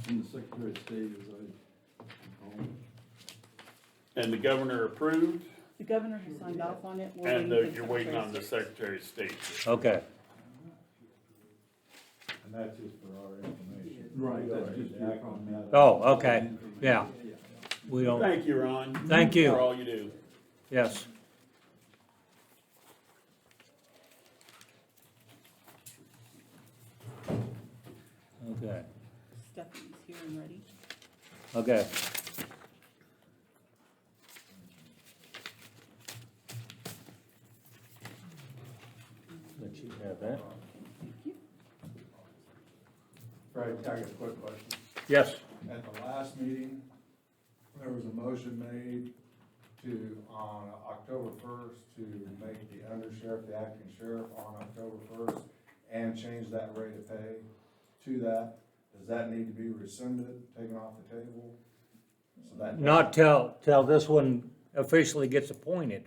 And the Secretary of State, as I call him. And the governor approved? The governor has signed off on it. We're And waiting for you're waiting Secretary on the of State. Secretary of State. Okay, And that's just for our information. Right, We that's already just your act on comment. that. oh, okay, yeah, we don't, Thank you, Ron. Thank you. For all you do. yes. Okay, Stephanie's here and ready. okay. Let you have that. Fred, I got a quick question. Yes. At the last meeting, there was a motion made to, on October first, to make the undersheriff, the acting sheriff on October first, and change that rate of pay to that. Does that need to be rescinded, taken off the table? So that. Not till this one officially gets appointed.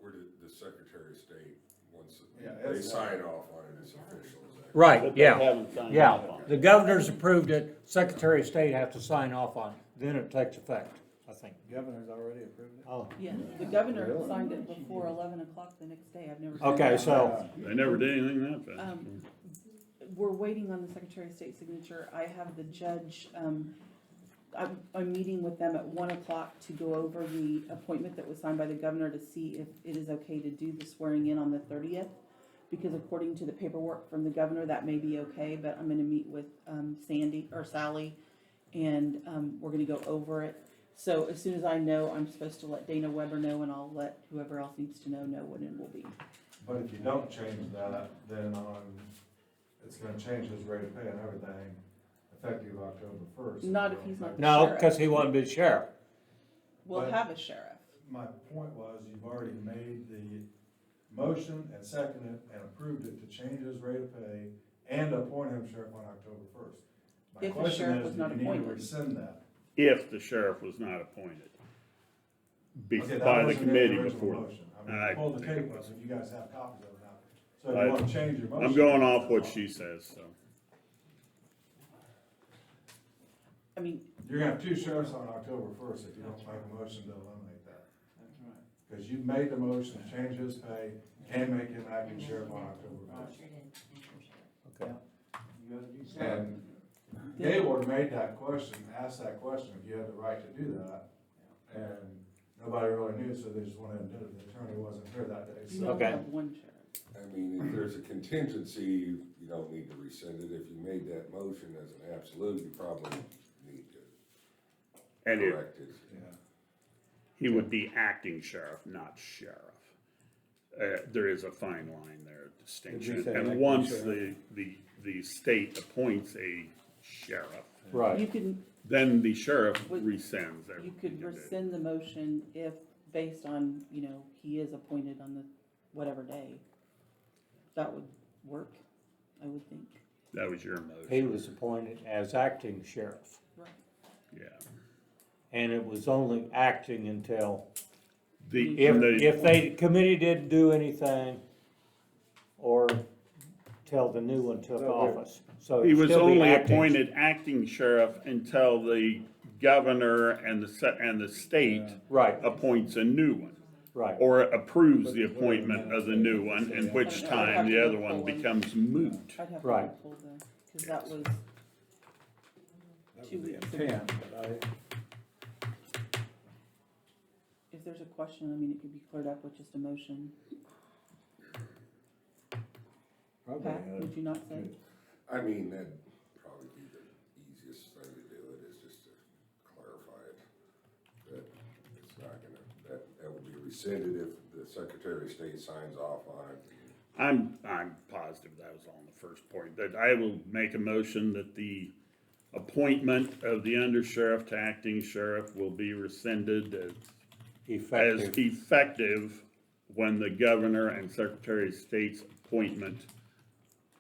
Where did the Secretary of State, once Yeah, they it's- sign off on it, it's official, is that? Right, But they yeah, haven't signed yeah. off on it. The governor's approved it, Secretary of State have to sign off on it, then it takes effect, I think. Governor's already approved it? Oh, Yeah, the governor signed it before 11 o'clock the next day. I've never. seen okay, that. so, They never did anything that fast. We're waiting on the Secretary of State signature. I have the judge, I'm meeting with them at 1 o'clock to go over the appointment that was signed by the governor to see if it is okay to do the swearing in on the 30th. Because according to the paperwork from the governor, that may be okay, but I'm gonna meet with Sally, and we're gonna go over it. So as soon as I know, I'm supposed to let Dana Weber know, and I'll let whoever else needs to know when it will be. But if you don't change that, then it's gonna change his rate of pay and everything effective October first. Not if he's not the no, sheriff. cause he wouldn't be sheriff. We'll But- have a sheriff. My point was, you've already made the motion and seconded and approved it to change his rate of pay and appoint him sheriff on October first. My If the question sheriff is, was do not you need to appointed. rescind that? If the sheriff was not appointed. Okay, that By the wasn't in committee original before. motion. I I mean, pull the think it tape up, was. if you guys have copies of it now. So if you wanna change your motion. I'm going off what she says, so. I mean, You're gonna have two sheriffs on October first if you don't make a motion to eliminate that. That's right. Cause you've made the motion to change his pay and make him acting sheriff on October first. Okay. You gotta do something. And Gaylord made that question, asked that question, if you had the right to do that, and nobody really knew, so they just went ahead and did it, the attorney wasn't here that day, you so. only Okay. have one sheriff. I mean, if there's a contingency, you don't need to rescind it. If you made that motion as an absolute, you probably need to And it, correct it. Yeah. he would be acting sheriff, not sheriff. There is a fine line there, distinction. say And acting once sheriff? the state appoints a sheriff, You Right, can, then the sheriff Would- rescinds you everything. could he did. rescind the motion if, based on, he is appointed on the whatever day. That would work, I would think. That was your he motion, was appointed as acting sheriff, Right. yeah. and it was only acting until, The, if the committee didn't do anything, or till the new one took office, so he it'd was still be only acting. appointed acting sheriff until the governor and the state Right, appoints a new one. right. Or approves the appointment of the new one, in which time the other one becomes moot. I'd have to Right. pull the, because that was That 2 was the weeks ago. intent, but If there's a question, I mean, it could be cleared up with just a motion. Pat, would you not say? I mean, that'd probably be the easiest thing to do it, is just to clarify it. That it's not gonna, that will be rescinded if the Secretary of State signs off on it. I'm positive that was on the first point, that I will make a motion that the appointment of the undersheriff to acting sheriff will be rescinded as Effective, effective when the governor and Secretary of State's appointment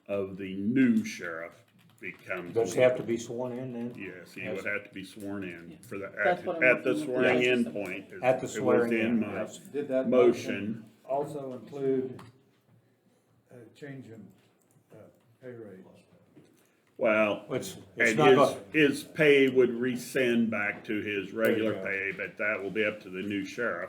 of the new sheriff becomes. does he have to be sworn in then? Yes, he would have to be sworn in for the, That's what I'm at the looking for. swearing Yes. in point. At the It was swearing in, in my yes. Did that motion. also include changing pay rate? Well, It's and not go- his pay would rescind back to his regular Okay. pay, but that will be up to the new sheriff.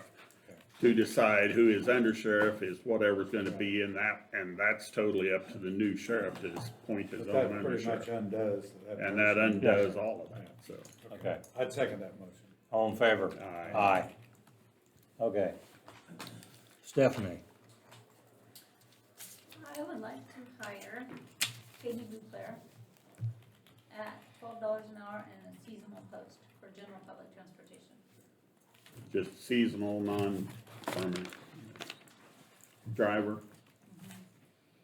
to decide who his undersheriff is, whatever's gonna be in that, and that's totally up to the new sheriff to appoint his But own that pretty much undersheriff. undoes. And that motion. undoes all of that, so. Okay, I'd second that motion. all in favor? Aye. Aye. Okay. Stephanie, I would like to hire Katie Bouclair at $12 an hour in a seasonal post for general public transportation. Just seasonal, non-permanent driver,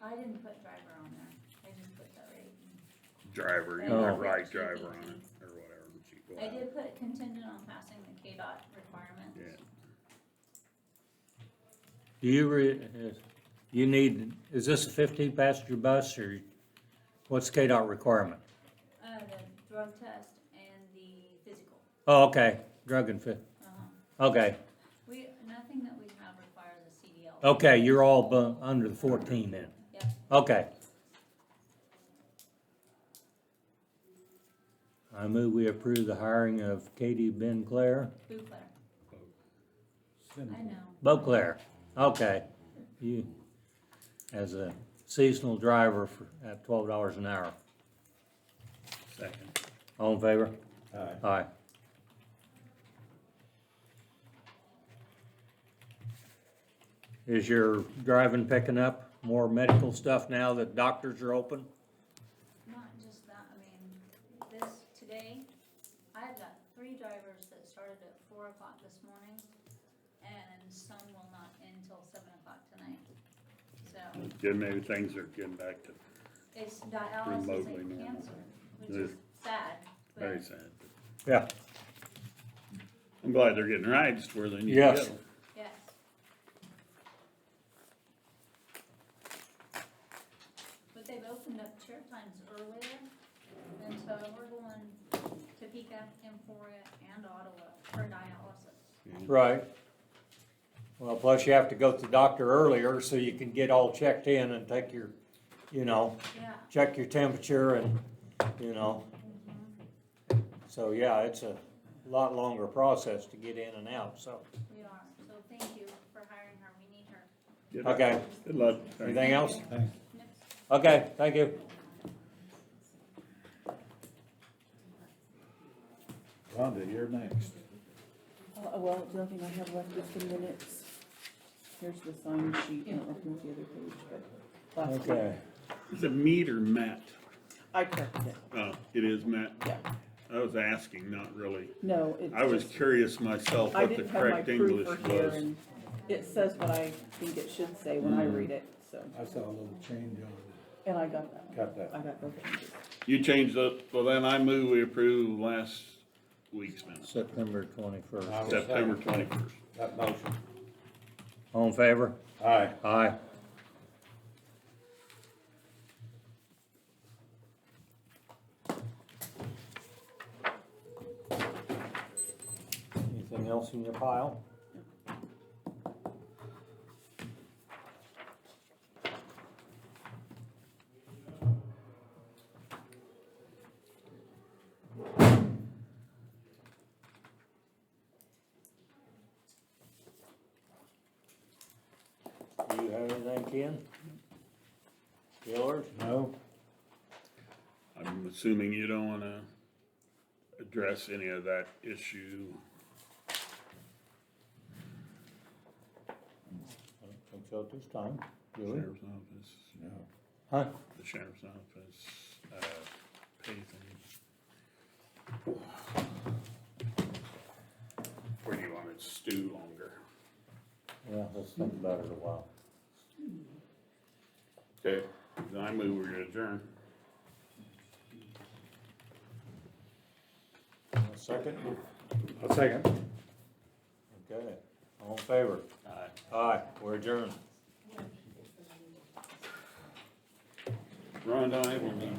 I didn't put driver on there, I just put that rate. driver, you Oh. can write driver on it, or whatever. I did put contingent on passing the KDOT requirements. Yeah. do you need, is this a 15-passenger bus, or what's KDOT requirement? The drug test and the physical. Oh, okay, drug and fit, Uh-huh. okay. Nothing that we have requires a CDL. Okay, you're all under the 14 then? Yep. Okay. I move we approve the hiring of Katie Benclair, Bouclair. I know. Beauclair, okay. You, as a seasonal driver at $12 an hour. Second. All in favor? Aye. Aye. Is your driving picking up more medical stuff now that doctors are open? Not just that, I mean, today, I've got 3 drivers that started at 4 o'clock this morning, and some will not end till 7 o'clock tonight. So, Again, maybe things are getting back to it's dialysis remotely and normal. cancer, which It is is sad, very but sad. Yeah. I'm glad they're getting rides to where they need to Yes. go. yes. But they've opened up chair times earlier, and so we're going to Topeka, Emporia, and Ottawa for dialysis. Right. Well, plus you have to go to the doctor earlier so you can get all checked in and take your, Yeah. check your temperature and, So, yeah, it's a lot longer process to get in and out, so. We are, so thank you for hiring her, we need her. Good. Okay. Good luck. Anything else? Thanks. Okay, thank you. Rhonda, you're next. Well, the only thing I have left is the minutes. Here's the sign sheet, I don't know if you want the other page, but last week. Okay. Is it Meat or Matt? I corrected it, Oh, it is Matt? yeah. I was asking, not really. No, it's I was just- curious myself I what the didn't have my correct English proofer here, was. and it says what I think it should say when I read it, so, I saw a little change on and I got that. it. Got that. I got both changes. You changed the, well then I move we approve last week's minutes, September 21st. I will September second 21st. That motion. All in favor? Aye. Aye. Anything else in your pile? Do you have anything, Ken? Yours? No? I'm assuming you don't wanna address any of that issue. I don't think so at this time, do we? Sheriff's office, No. Huh? the sheriff's office, pay thing. Where do you want it stew longer? Yeah, let's think about it a while. Okay, then I move we adjourn. A second? I'll second. Okay, all in favor? Aye. Aye, we're adjourned. Rhonda, I will need